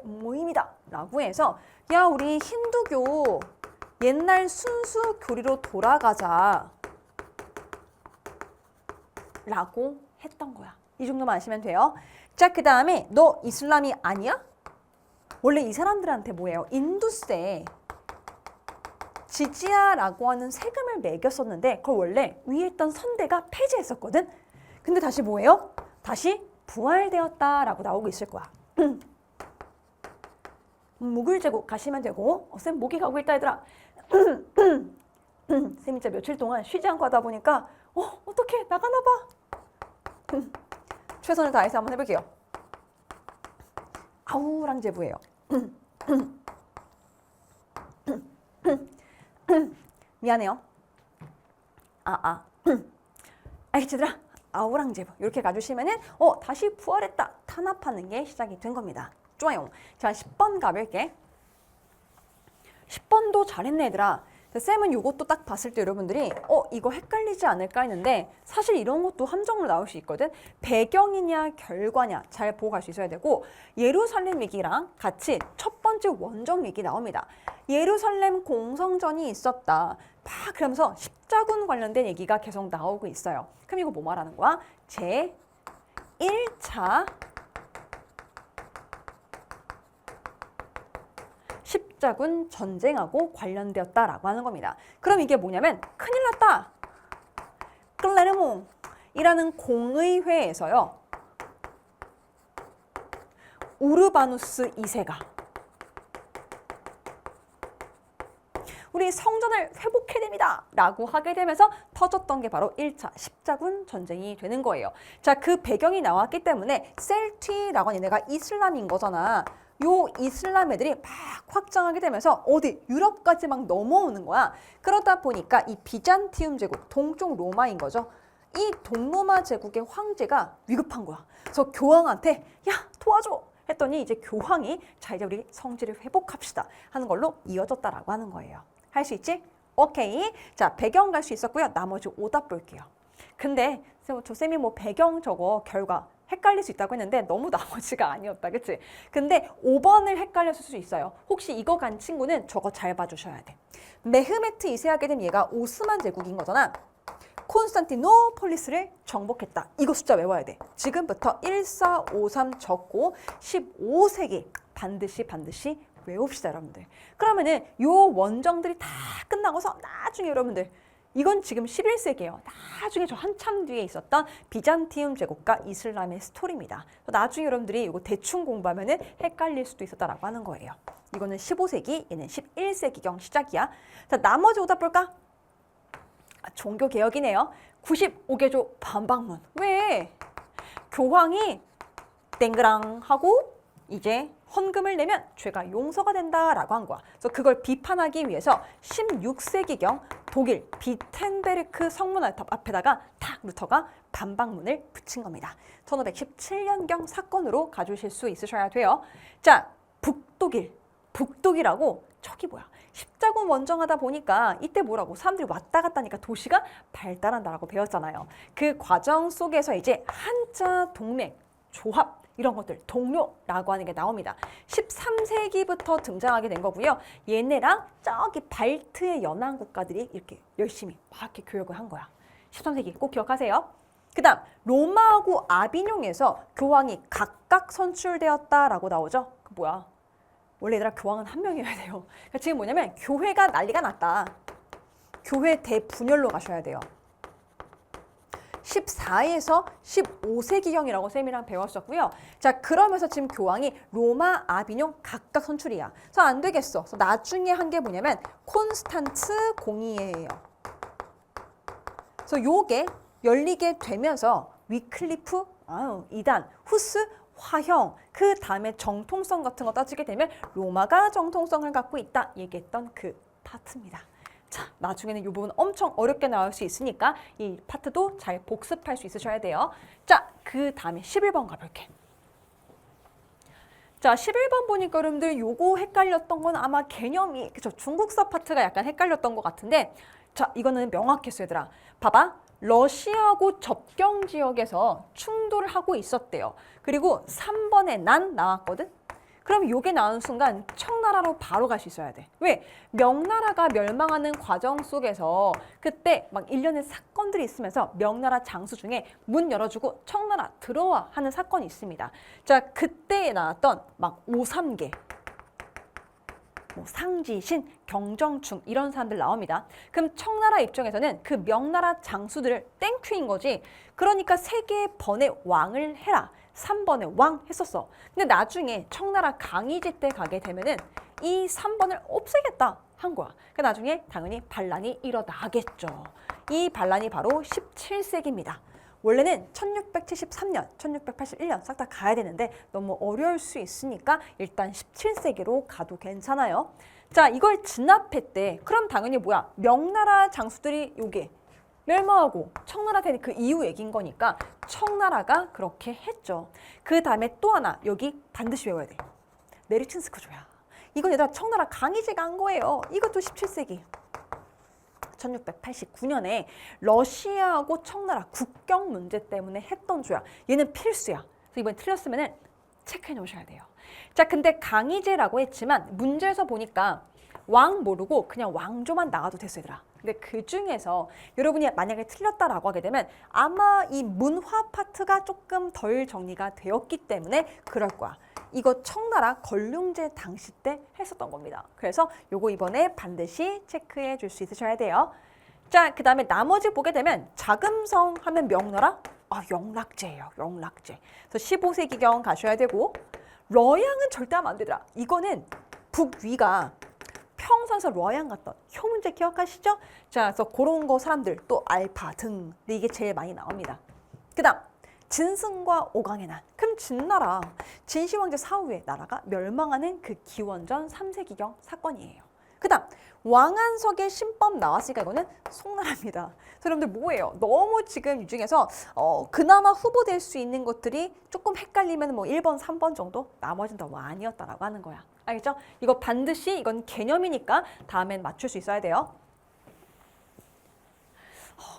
모임이다 라고 해서 야, 우리 힌두교 옛날 순수 교리로 돌아가자 라고 했던 거야. 이 정도만 아시면 돼요. 자, 그 다음에 너 이슬람이 아니야? 원래 이 사람들한테 뭐예요? 인두세, 지지야라고 하는 세금을 매겼었는데 그걸 원래 위에 있던 선대가 폐지했었거든? 근데 다시 뭐예요? 다시 부활되었다라고 나오고 있을 거야. 무굴제국 가시면 되고 쌤 목이 가고 있다 얘들아. 쌤 진짜 며칠 동안 쉬지 않고 하다 보니까 어떡해 나가나 봐. 최선을 다해서 한번 해볼게요. 아우랑제부예요. 미안해요. 알겠지들아? 아우랑제부 이렇게 가주시면은 다시 부활했다 탄압하는 게 시작이 된 겁니다. 좋아요. 자, 10번 가볼게. 10번도 잘했네 얘들아. 쌤은 이것도 딱 봤을 때 여러분들이 이거 헷갈리지 않을까 했는데 사실 이런 것도 함정으로 나올 수 있거든. 배경이냐 결과냐 잘 보고 갈 수 있어야 되고 예루살렘 위기랑 같이 첫 번째 원정 위기 나옵니다. 예루살렘 공성전이 있었다. 막 그러면서 십자군 관련된 얘기가 계속 나오고 있어요. 그럼 이거 뭐 말하는 거야? 제 1차 십자군 전쟁하고 관련되었다라고 하는 겁니다. 그럼 이게 뭐냐면 큰일 났다. 클레르몽이라는 공의회에서요. 우르바누스 2세가 우리 성전을 회복해야 됩니다 라고 하게 되면서 터졌던 게 바로 1차 십자군 전쟁이 되는 거예요. 자, 그 배경이 나왔기 때문에 셀티라고 하는 얘네가 이슬람인 거잖아. 요 이슬람 애들이 막 확장하게 되면서 어디 유럽까지 막 넘어오는 거야. 그러다 보니까 이 비잔티움 제국, 동쪽 로마인 거죠. 이 동로마 제국의 황제가 위급한 거야. 그래서 교황한테 야 도와줘 했더니 이제 교황이 자 이제 우리 성지를 회복합시다 하는 걸로 이어졌다라고 하는 거예요. 할 수 있지? 오케이. 자, 배경 갈 수 있었고요. 나머지 오답 볼게요. 근데 저 쌤이 뭐 배경 저거 결과 헷갈릴 수 있다고 했는데 너무 나머지가 아니었다. 그치? 근데 5번을 헷갈렸을 수 있어요. 혹시 이거 간 친구는 저거 잘 봐주셔야 돼. 메흐메트 2세 하게 되면 얘가 오스만 제국인 거잖아. 콘스탄티노폴리스를 정복했다. 이거 숫자 외워야 돼. 지금부터 1453 적고 15세기 반드시 외웁시다, 여러분들. 그러면은 요 원정들이 다 끝나고서 나중에 여러분들 이건 지금 11세기예요. 나중에 저 한참 뒤에 있었던 비잔티움 제국과 이슬람의 스토리입니다. 나중에 여러분들이 이거 대충 공부하면은 헷갈릴 수도 있었다라고 하는 거예요. 이거는 15세기, 얘는 11세기경 시작이야. 자, 나머지 오답 볼까? 종교개혁이네요. 95개조 반박문. 왜? 교황이 땡그랑 하고 이제 헌금을 내면 죄가 용서가 된다라고 한 거야. 그래서 그걸 비판하기 위해서 16세기경 독일 비텐베르크 성문 앞에다가 탁 루터가 반박문을 붙인 겁니다. 1517년경 사건으로 가져오실 수 있으셔야 돼요. 자, 북독일하고 저기 뭐야? 십자군 원정하다 보니까 이때 뭐라고 사람들이 왔다 갔다 하니까 도시가 발달한다라고 배웠잖아요. 그 과정 속에서 이제 한자 동맹, 조합 이런 것들 동료라고 하는 게 나옵니다. 13세기부터 등장하게 된 거고요. 얘네랑 저기 발트의 연안 국가들이 이렇게 열심히 막 이렇게 교역을 한 거야. 13세기 꼭 기억하세요. 그 다음 로마하고 아비뇽에서 교황이 각각 선출되었다라고 나오죠. 그 뭐야? 원래 얘들아 교황은 한 명이어야 돼요. 그러니까 지금 뭐냐면 교회가 난리가 났다. 교회 대분열로 가셔야 돼요. 14에서 15세기경이라고 쌤이랑 배웠었고요. 자, 그러면서 지금 교황이 로마, 아비뇽 각각 선출이야. 그래서 안 되겠어. 그래서 나중에 한 게 뭐냐면 콘스탄츠 공의회예요. 그래서 요게 열리게 되면서 위클리프, 이단, 후스, 화형, 그 다음에 정통성 같은 거 따지게 되면 로마가 정통성을 갖고 있다 얘기했던 그 파트입니다. 자, 나중에는 이 부분 엄청 어렵게 나올 수 있으니까 이 파트도 잘 복습할 수 있으셔야 돼요. 자, 그 다음에 11번 가볼게. 자, 11번 보니까 여러분들 요거 헷갈렸던 건 아마 개념이, 그쵸? 중국사 파트가 약간 헷갈렸던 것 같은데, 자, 이거는 명확했어, 얘들아. 봐봐. 러시아하고 접경 지역에서 충돌을 하고 있었대요. 그리고 3번에 난 나왔거든? 그럼 요게 나오는 순간 청나라로 바로 갈 수 있어야 돼. 왜? 명나라가 멸망하는 과정 속에서 그때 막 일련의 사건들이 있으면서 명나라 장수 중에 문 열어주고 청나라 들어와 하는 사건이 있습니다. 자, 그때 나왔던 막 오삼계, 뭐 상지신, 경정충 이런 사람들 나옵니다. 그럼 청나라 입장에서는 그 명나라 장수들을 땡큐인 거지. 그러니까 3번의 왕을 해라. 3번의 왕 했었어. 근데 나중에 청나라 강희제 때 가게 되면은 이 3번을 없애겠다 한 거야. 그러니까 나중에 당연히 반란이 일어나겠죠. 이 반란이 바로 17세기입니다. 원래는 1673년, 1681년 싹 다 가야 되는데 너무 어려울 수 있으니까 일단 17세기로 가도 괜찮아요. 자, 이걸 진압했대. 그럼 당연히 뭐야? 명나라 장수들이 요게 멸망하고 청나라 되는 그 이후 얘기인 거니까 청나라가 그렇게 했죠. 그 다음에 또 하나 여기 반드시 외워야 돼. 네르친스크조야. 이건 얘들아 청나라 강희제가 한 거예요. 이것도 17세기. 1689년에 러시아하고 청나라 국경 문제 때문에 했던 조야. 얘는 필수야. 그래서 이번에 틀렸으면 체크해 놓으셔야 돼요. 자, 근데 강희제라고 했지만 문제에서 보니까 왕 모르고 그냥 왕조만 나가도 됐어, 얘들아. 근데 그 중에서 여러분이 만약에 틀렸다라고 하게 되면 아마 이 문화 파트가 조금 덜 정리가 되었기 때문에 그럴 거야. 이거 청나라 걸륭제 당시 때 했었던 겁니다. 그래서 요거 이번에 반드시 체크해 줄 수 있으셔야 돼요. 자, 그 다음에 나머지 보게 되면 자금성 하면 명나라? 영락제예요. 영락제. 그래서 15세기경 가셔야 되고 러양은 절대 하면 안 되더라. 이거는 북위가 평선에서 러양 갔던 효문제 기억하시죠? 자, 그래서 그런 거 사람들 또 알파 등 근데 이게 제일 많이 나옵니다. 그 다음 진승과 오강의 난. 그럼 진나라, 진시황제 사후에 나라가 멸망하는 그 기원전 3세기경 사건이에요. 그 다음 왕안석의 신법 나왔으니까 이거는 송나라입니다. 여러분들 뭐예요? 너무 지금 이 중에서 그나마 후보될 수 있는 것들이 조금 헷갈리면 뭐 1번, 3번 정도? 나머지는 다 아니었다라고 하는 거야. 알겠죠? 이거 반드시 이건 개념이니까 다음엔 맞출 수 있어야 돼요.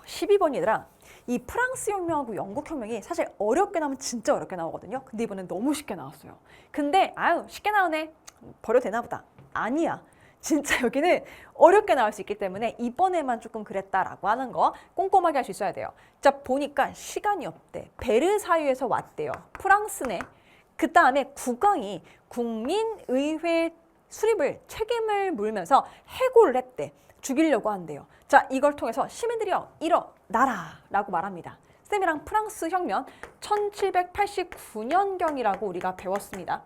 12번이더라. 이 프랑스 혁명하고 영국 혁명이 사실 어렵게 나오면 진짜 어렵게 나오거든요. 근데 이번엔 너무 쉽게 나왔어요. 근데 아유 쉽게 나오네. 버려도 되나 보다. 아니야. 진짜 여기는 어렵게 나올 수 있기 때문에 이번에만 조금 그랬다라고 하는 거 꼼꼼하게 할 수 있어야 돼요. 자, 보니까 시간이 없대. 베르사유에서 왔대요. 프랑스네. 그 다음에 국왕이 국민의회 수립을 책임을 물면서 해고를 했대. 죽이려고 한대요. 자, 이걸 통해서 시민들이여 일어나라 라고 말합니다. 쌤이랑 프랑스 혁명 1789년경이라고 우리가 배웠습니다.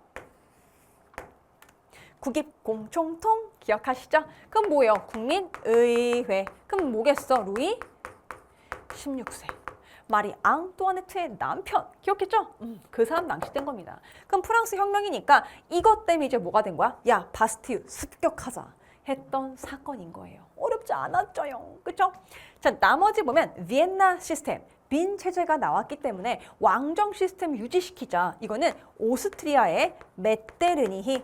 국립공총통 기억하시죠? 그럼 뭐예요? 국민의회. 그럼 뭐겠어? 루이 16세. 마리 앙뚜아네트의 남편. 기억했죠? 그 사람 낭시된 겁니다. 그럼 프랑스 혁명이니까 이것 때문에 이제 뭐가 된 거야? 야, 바스티유 습격하자 했던 사건인 거예요. 어렵지 않았죠요. 그쵸? 자, 나머지 보면 비엔나 시스템. 빈 체제가 나왔기 때문에 왕정 시스템 유지시키자. 이거는 오스트리아의 메테르니히.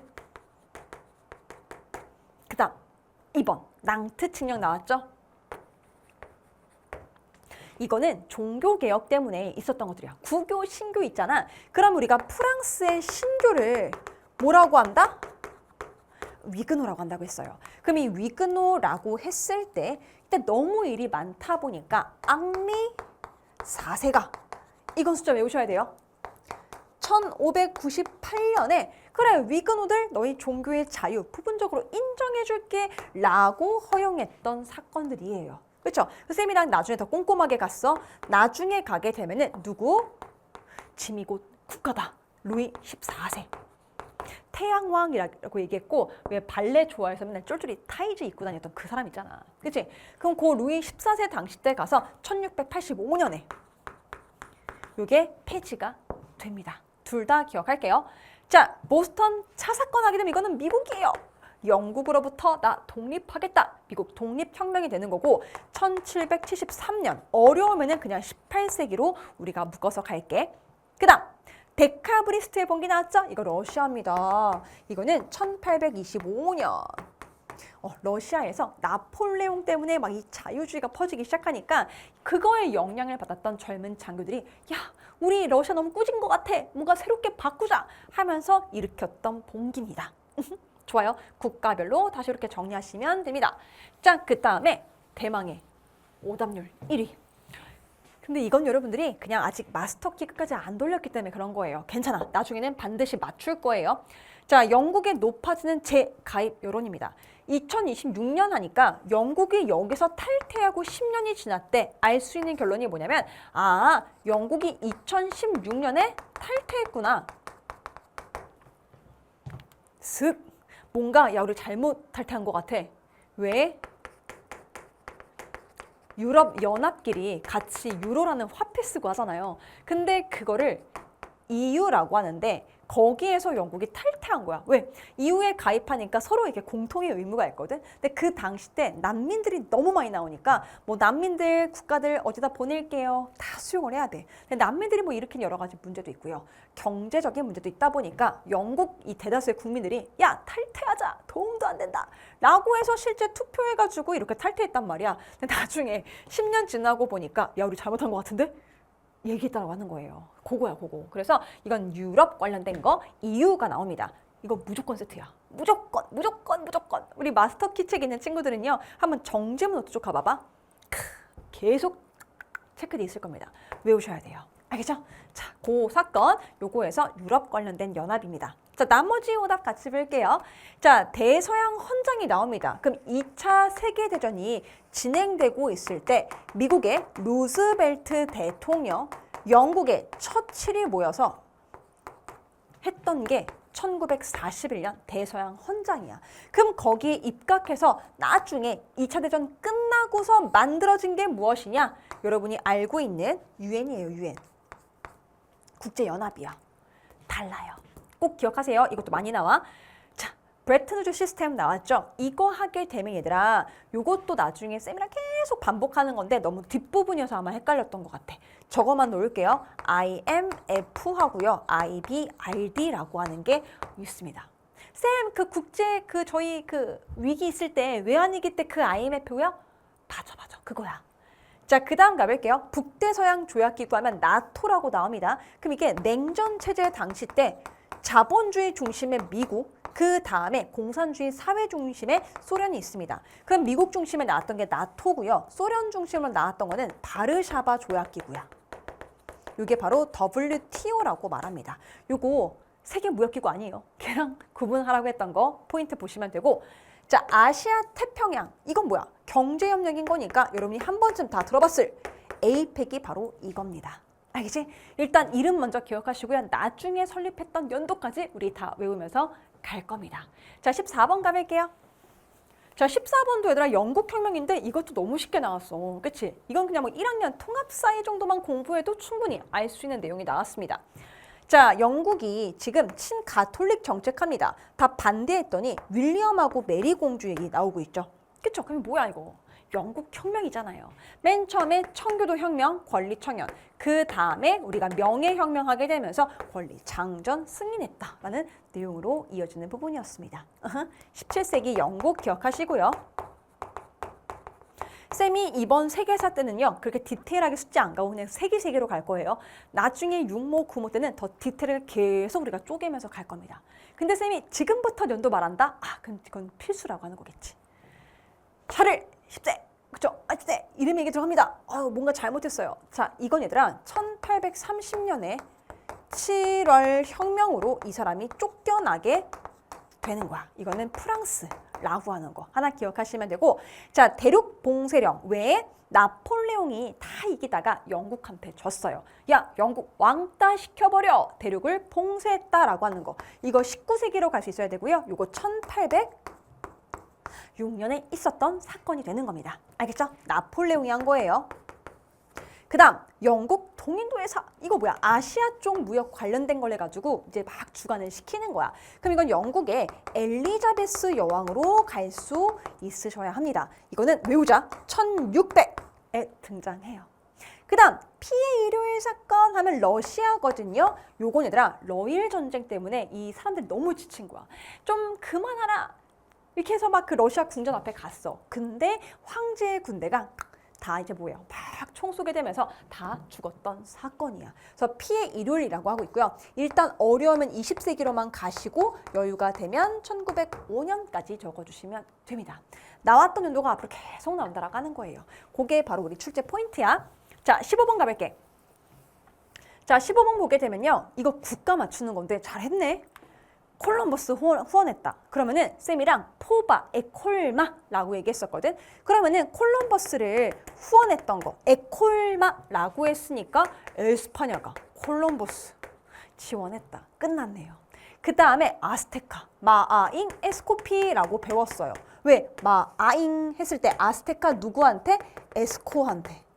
그 다음 2번 낭트 칙령 나왔죠? 이거는 종교개혁 때문에 있었던 것들이야. 구교, 신교 있잖아. 그럼 우리가 프랑스의 신교를 뭐라고 한다? 위그노라고 한다고 했어요. 그럼 이 위그노라고 했을 때 이때 너무 일이 많다 보니까 앙리 4세가 이건 숫자 외우셔야 돼요. 1598년에 그래 위그노들 너희 종교의 자유 부분적으로 인정해줄게 라고 허용했던 사건들이에요. 그렇죠? 쌤이랑 나중에 더 꼼꼼하게 갔어. 나중에 가게 되면은 누구? 짐이 곧 국가다. 루이 14세. 태양왕이라고 얘기했고 왜 발레 좋아해서 맨날 쫄쫄이 타이즈 입고 다녔던 그 사람 있잖아. 그치? 그럼 그 루이 14세 당시 때 가서 1685년에 요게 폐지가 됩니다. 둘 다 기억할게요. 자, 보스턴 차 사건 하게 되면 이거는 미국이에요. 영국으로부터 나 독립하겠다. 미국 독립혁명이 되는 거고 1773년 어려우면은 그냥 18세기로 우리가 묶어서 갈게. 그 다음 데카브리스트의 봉기 나왔죠? 이거 러시아입니다. 이거는 1825년 러시아에서 나폴레옹 때문에 막 이 자유주의가 퍼지기 시작하니까 그거에 영향을 받았던 젊은 장교들이 야 우리 러시아 너무 꾸진 것 같아. 뭔가 새롭게 바꾸자 하면서 일으켰던 봉기입니다. 좋아요. 국가별로 다시 이렇게 정리하시면 됩니다. 자, 그 다음에 대망의 오답률 1위. 근데 이건 여러분들이 그냥 아직 마스터키 끝까지 안 돌렸기 때문에 그런 거예요. 괜찮아. 나중에는 반드시 맞출 거예요. 자, 영국의 높아지는 재가입 여론입니다. 2026년 하니까 영국이 여기서 탈퇴하고 10년이 지났대. 알 수 있는 결론이 뭐냐면 아, 영국이 2016년에 탈퇴했구나. 슥. 뭔가 야 우리 잘못 탈퇴한 것 같아. 왜? 유럽 연합끼리 같이 유로라는 화폐 쓰고 하잖아요. 근데 그거를 EU라고 하는데 거기에서 영국이 탈퇴한 거야. 왜? EU에 가입하니까 서로 이렇게 공통의 의무가 있거든. 근데 그 당시 때 난민들이 너무 많이 나오니까 뭐 난민들 국가들 어디다 보낼게요. 다 수용을 해야 돼. 근데 난민들이 뭐 일으킨 여러 가지 문제도 있고요. 경제적인 문제도 있다 보니까 영국 이 대다수의 국민들이 야 탈퇴하자. 도움도 안 된다. 라고 해서 실제 투표해가지고 이렇게 탈퇴했단 말이야. 근데 나중에 10년 지나고 보니까 야 우리 잘못한 것 같은데? 얘기했다고 하는 거예요. 그거야, 그거. 그래서 이건 유럽 관련된 거 EU가 나옵니다. 이거 무조건 세트야. 무조건, 무조건, 무조건. 우리 마스터키 책 있는 친구들은요. 한번 정제문호도 쭉 가봐봐. 계속 체크돼 있을 겁니다. 외우셔야 돼요. 알겠죠? 자, 그 사건 요거에서 유럽 관련된 연합입니다. 자, 나머지 오답 같이 볼게요. 자, 대서양 헌장이 나옵니다. 그럼 2차 세계대전이 진행되고 있을 때 미국의 루즈벨트 대통령, 영국의 처칠이 모여서 했던 게 1941년 대서양 헌장이야. 그럼 거기에 입각해서 나중에 2차 대전 끝나고서 만들어진 게 무엇이냐? 여러분이 알고 있는 유엔이에요, 유엔. 국제연합이야. 달라요. 꼭 기억하세요. 이것도 많이 나와. 자, 브레튼우드 시스템 나왔죠? 이거 하게 되면 얘들아, 요것도 나중에 쌤이랑 계속 반복하는 건데 너무 뒷부분이어서 아마 헷갈렸던 것 같아. 저거만 놓을게요. IMF 하고요. IBRD라고 하는 게 있습니다. 쌤, 그 국제, 저희 위기 있을 때, 외환위기 때 그 IMF요? 맞아. 그거야. 자, 그 다음 가볼게요. 북대서양 조약기구 하면 나토라고 나옵니다. 그럼 이게 냉전체제 당시 때 자본주의 중심의 미국, 그 다음에 공산주의 사회 중심의 소련이 있습니다. 그럼 미국 중심에 나왔던 게 나토고요. 소련 중심으로 나왔던 거는 바르샤바 조약기구야. 이게 바로 WTO라고 말합니다. 요거 세계무역기구 아니에요. 걔랑 구분하라고 했던 거 포인트 보시면 되고, 자, 아시아 태평양 이건 뭐야? 경제협력인 거니까 여러분이 한 번쯤 다 들어봤을 에이펙이 바로 이겁니다. 알겠지? 일단 이름 먼저 기억하시고요. 나중에 설립했던 연도까지 우리 다 외우면서 갈 겁니다. 자, 14번 가볼게요. 자, 14번도 얘들아 영국혁명인데 이것도 너무 쉽게 나왔어. 그치? 이건 그냥 뭐 1학년 통합사회 정도만 공부해도 충분히 알 수 있는 내용이 나왔습니다. 자, 영국이 지금 친가톨릭 정책합니다. 다 반대했더니 윌리엄하고 메리 공주 얘기 나오고 있죠. 그쵸? 그럼 뭐야 이거? 영국 혁명이잖아요. 맨 처음에 청교도 혁명, 권리청연. 그 다음에 우리가 명예혁명하게 되면서 권리장전 승인했다라는 내용으로 이어지는 부분이었습니다. 17세기 영국 기억하시고요. 쌤이 이번 세계사 때는요, 그렇게 디테일하게 숙제 안 가고 그냥 세기로 갈 거예요. 나중에 6모, 9모 때는 더 디테일을 계속 우리가 쪼개면서 갈 겁니다. 근데 쌤이 지금부터 연도 말한다? 아, 그럼 이건 필수라고 하는 거겠지. 차를 10세, 그쵸? 10세, 이름 얘기 들어갑니다. 뭔가 잘못했어요. 자, 이건 얘들아, 1830년에 7월 혁명으로 이 사람이 쫓겨나게 되는 거야. 이거는 프랑스라고 하는 거 하나 기억하시면 되고, 자, 대륙 봉쇄령 외에 나폴레옹이 다 이기다가 영국한테 졌어요. 야, 영국 왕따 시켜버려. 대륙을 봉쇄했다라고 하는 거. 이거 19세기로 갈 수 있어야 되고요. 이거 1806년에 있었던 사건이 되는 겁니다. 알겠죠? 나폴레옹이 한 거예요. 그 다음 영국 동인도회사, 이거 뭐야? 아시아 쪽 무역 관련된 걸 해가지고 이제 막 주관을 시키는 거야. 그럼 이건 영국의 엘리자베스 여왕으로 갈 수 있으셔야 합니다. 이거는 외우자. 1600에 등장해요. 그 다음 피해 일요일 사건 하면 러시아거든요. 요건 얘들아 러일 전쟁 때문에 이 사람들이 너무 지친 거야. 좀 그만하라 이렇게 해서 막 그 러시아 궁전 앞에 갔어. 근데 황제의 군대가 다 이제 뭐예요? 막 총 쏘게 되면서 다 죽었던 사건이야. 그래서 피해 일요일이라고 하고 있고요. 일단 어려우면 20세기로만 가시고 여유가 되면 1905년까지 적어주시면 됩니다. 나왔던 연도가 앞으로 계속 나온다라고 하는 거예요. 그게 바로 우리 출제 포인트야. 자, 15번 가볼게. 자, 15번 보게 되면요. 이거 국가 맞추는 건데 잘했네. 콜럼버스 후원했다. 그러면은 쌤이랑 포바, 에콜마라고 얘기했었거든. 그러면은 콜럼버스를 후원했던 거 에콜마라고 했으니까 에스파냐가 콜럼버스 지원했다. 끝났네요. 그 다음에 아스테카, 마아잉, 에스코피라고 배웠어요. 왜? 마아잉 했을 때 아스테카 누구한테? 에스코한테.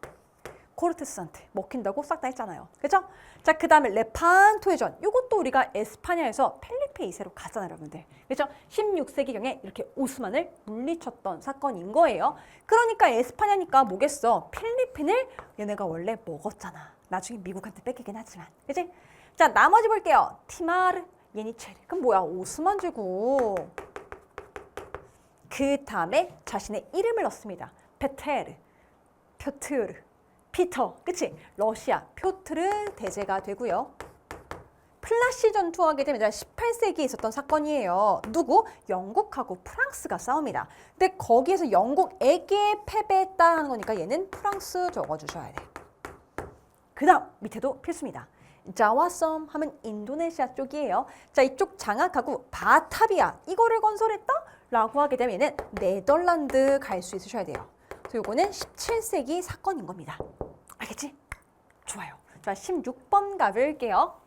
코르테스한테 먹힌다고 싹 다 했잖아요. 그죠? 자, 그 다음에 레판토해전. 이것도 우리가 에스파냐에서 펠리페 2세로 갔잖아요, 여러분들. 그죠? 16세기경에 이렇게 오스만을 물리쳤던 사건인 거예요. 그러니까 에스파냐니까 뭐겠어? 필리핀을 얘네가 원래 먹었잖아. 나중에 미국한테 뺏기긴 하지만. 그치? 자, 나머지 볼게요. 티마르, 예니체르. 그럼 뭐야? 오스만 제국. 그 다음에 자신의 이름을 넣습니다. 페테르, 표트르. 피터, 그치? 러시아, 표트르 대제가 되고요. 플라시 전투하게 되면 18세기에 있었던 사건이에요. 누구? 영국하고 프랑스가 싸웁니다. 근데 거기에서 영국에게 패배했다 하는 거니까 얘는 프랑스 적어주셔야 돼. 그 다음 밑에도 필수입니다. 자와섬 하면 인도네시아 쪽이에요. 자, 이쪽 장악하고 바타비아 이거를 건설했다? 라고 하게 되면 얘는 네덜란드 갈 수 있으셔야 돼요. 그래서 요거는 17세기 사건인 겁니다. 알겠지? 좋아요. 자, 16번 가볼게요.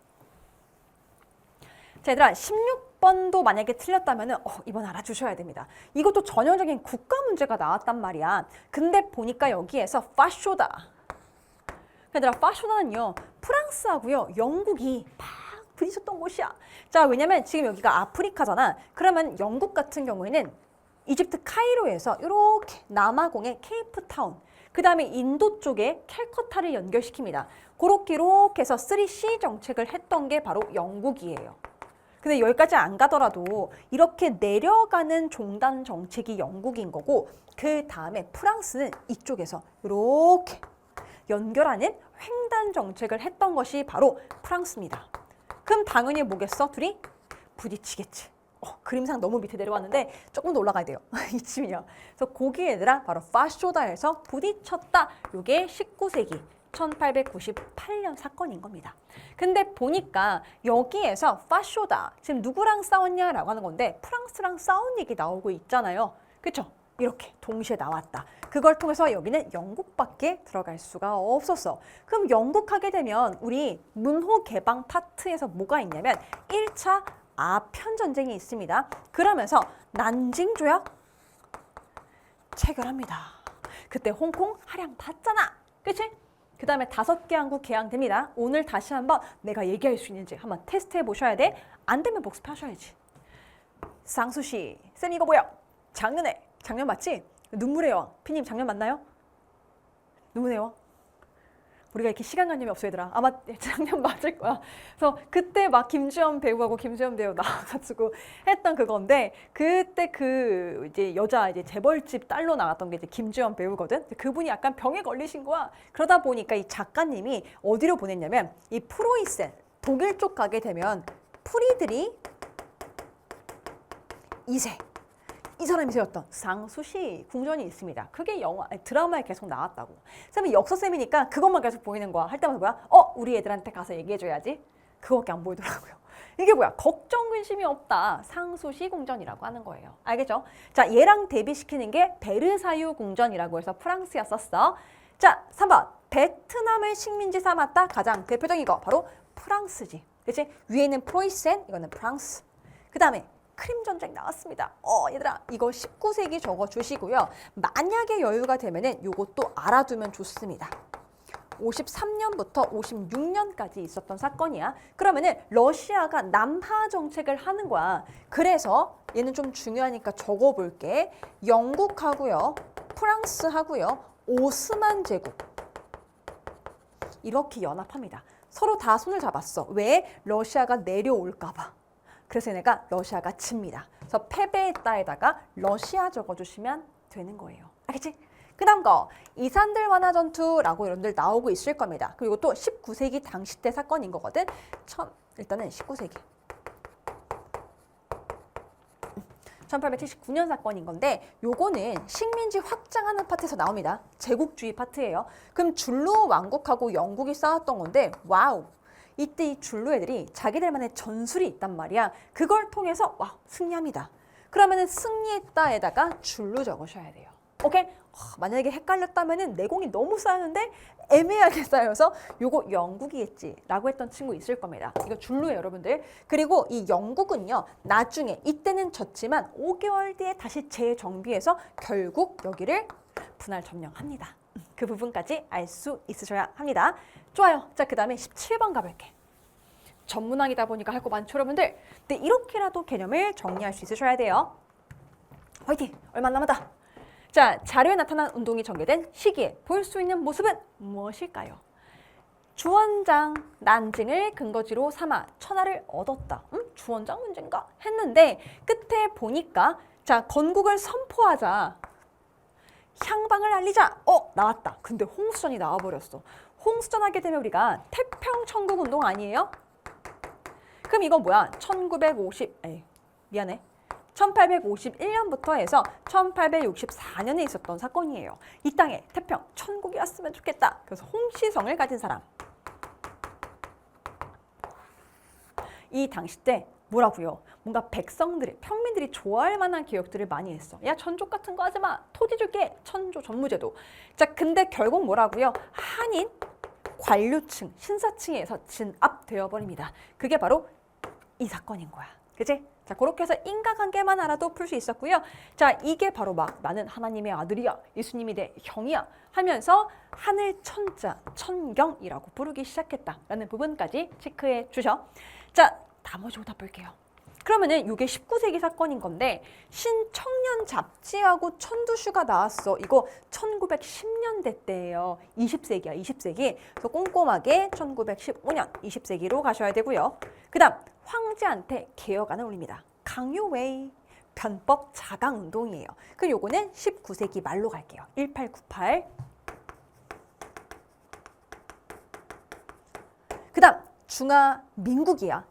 자, 얘들아 16번도 만약에 틀렸다면 이번 알아주셔야 됩니다. 이것도 전형적인 국가 문제가 나왔단 말이야. 근데 보니까 여기에서 파쇼다. 얘들아 파쇼다는요. 프랑스하고요. 영국이 막 부딪혔던 곳이야. 자, 왜냐면 지금 여기가 아프리카잖아. 그러면 영국 같은 경우에는 이집트 카이로에서 이렇게 남아공의 케이프타운, 그 다음에 인도 쪽에 캘커타를 연결시킵니다. 그렇게 해서 3C 정책을 했던 게 바로 영국이에요. 근데 여기까지 안 가더라도 이렇게 내려가는 종단 정책이 영국인 거고, 그 다음에 프랑스는 이쪽에서 이렇게 연결하는 횡단 정책을 했던 것이 바로 프랑스입니다. 그럼 당연히 뭐겠어? 둘이 부딪히겠지. 그림상 너무 밑에 내려왔는데 조금 더 올라가야 돼요. 이쯤이요. 그래서 거기 얘들아 바로 파쇼다에서 부딪혔다. 이게 19세기 1898년 사건인 겁니다. 근데 보니까 여기에서 파쇼다 지금 누구랑 싸웠냐라고 하는 건데 프랑스랑 싸운 얘기 나오고 있잖아요. 그쵸? 이렇게 동시에 나왔다. 그걸 통해서 여기는 영국밖에 들어갈 수가 없었어. 그럼 영국 하게 되면 우리 문호 개방 파트에서 뭐가 있냐면 1차 아편 전쟁이 있습니다. 그러면서 난징 조약 체결합니다. 그때 홍콩 할양 받잖아. 그치? 그 다음에 5개 항구 개항됩니다. 오늘 다시 한번 내가 얘기할 수 있는지 한번 테스트해 보셔야 돼. 안 되면 복습하셔야지. 쌍수씨, 쌤 이거 뭐야? 작년 맞지? 눈물의 여왕. 피님 작년 맞나요? 눈물의 여왕? 우리가 이렇게 시간관념이 없어 얘들아. 아마 작년 맞을 거야. 그래서 그때 막 김주현 배우하고 김주현 배우 나와가지고 했던 그건데 그때 그 이제 여자 이제 재벌집 딸로 나왔던 게 이제 김주현 배우거든. 그분이 약간 병에 걸리신 거야. 그러다 보니까 이 작가님이 어디로 보냈냐면 이 프로이센 독일 쪽 가게 되면 프리드리 2세 이 사람이 세웠던 쌍수시 궁전이 있습니다. 그게 드라마에 계속 나왔다고. 쌤이 역사쌤이니까 그것만 계속 보이는 거야. 할 때마다 뭐야? 우리 애들한테 가서 얘기해줘야지. 그거밖에 안 보이더라고요. 이게 뭐야? 걱정 근심이 없다. 쌍수시 궁전이라고 하는 거예요. 알겠죠? 자, 얘랑 대비시키는 게 베르사유 궁전이라고 해서 프랑스였었어. 자, 3번. 베트남을 식민지 삼았다. 가장 대표적인 거 바로 프랑스지. 그치? 위에는 프로이센, 이거는 프랑스. 그 다음에 크림 전쟁 나왔습니다. 얘들아 이거 19세기 적어주시고요. 만약에 여유가 되면은 요것도 알아두면 좋습니다. 53년부터 56년까지 있었던 사건이야. 그러면은 러시아가 남하 정책을 하는 거야. 그래서 얘는 좀 중요하니까 적어볼게. 영국하고요, 프랑스하고요, 오스만 제국 이렇게 연합합니다. 서로 다 손을 잡았어. 왜? 러시아가 내려올까 봐. 그래서 얘네가 러시아가 칩니다. 그래서 패배했다에다가 러시아 적어주시면 되는 거예요. 알겠지? 그 다음 거 이산들 완화 전투라고 여러분들 나오고 있을 겁니다. 그리고 또 19세기 당시 때 사건인 거거든. 일단은 19세기 1879년 사건인 건데 요거는 식민지 확장하는 파트에서 나옵니다. 제국주의 파트예요. 그럼 줄루 왕국하고 영국이 싸웠던 건데 와우. 이때 이 줄루 애들이 자기들만의 전술이 있단 말이야. 그걸 통해서 승리합니다. 그러면은 승리했다에다가 줄루 적으셔야 돼요. 오케이? 만약에 헷갈렸다면은 내공이 너무 쌓였는데 애매하게 쌓여서 요거 영국이겠지라고 했던 친구 있을 겁니다. 이거 줄루예요, 여러분들. 그리고 이 영국은요. 나중에 이때는 졌지만 5개월 뒤에 다시 재정비해서 결국 여기를 분할 점령합니다. 그 부분까지 알 수 있으셔야 합니다. 좋아요. 자, 그 다음에 17번 가볼게. 전문항이다 보니까 할 거 많죠, 여러분들. 근데 이렇게라도 개념을 정리할 수 있으셔야 돼요. 화이팅! 얼마 안 남았다. 자, 자료에 나타난 운동이 전개된 시기에 볼 수 있는 모습은 무엇일까요? 주원장, 난징을 근거지로 삼아 천하를 얻었다. 주원장 문제인가? 했는데 끝에 보니까 자, 건국을 선포하자. 향방을 알리자. 나왔다. 근데 홍수전이 나와버렸어. 홍수전 하게 되면 우리가 태평천국 운동 아니에요? 그럼 이건 뭐야? 1851년부터 해서 1864년에 있었던 사건이에요. 이 땅에 태평 천국이 왔으면 좋겠다. 그래서 홍시성을 가진 사람. 이 당시 때 뭐라고요? 뭔가 백성들이, 평민들이 좋아할 만한 개혁들을 많이 했어. 야, 전족 같은 거 하지 마. 토지 줄게. 천조 전무제도. 자, 근데 결국 뭐라고요? 한인 관료층, 신사층에서 진압되어 버립니다. 그게 바로 이 사건인 거야. 그치? 자, 그렇게 해서 인과관계만 알아도 풀 수 있었고요. 자, 이게 바로 막 나는 하나님의 아들이야. 예수님이 내 형이야. 하면서 하늘 천자, 천경이라고 부르기 시작했다라는 부분까지 체크해 주셔. 자, 나머지 오답 볼게요. 그러면은 이게 19세기 사건인 건데 신청년 잡지하고 천두슈가 나왔어. 이거 1910년대 때예요. 20세기야, 20세기. 그래서 꼼꼼하게 1915년, 20세기로 가셔야 되고요. 그 다음 황제한테 개혁안을 올립니다. 강요웨이 변법 자강 운동이에요. 그럼 요거는 19세기 말로 갈게요. 1898. 그 다음 중화민국이야.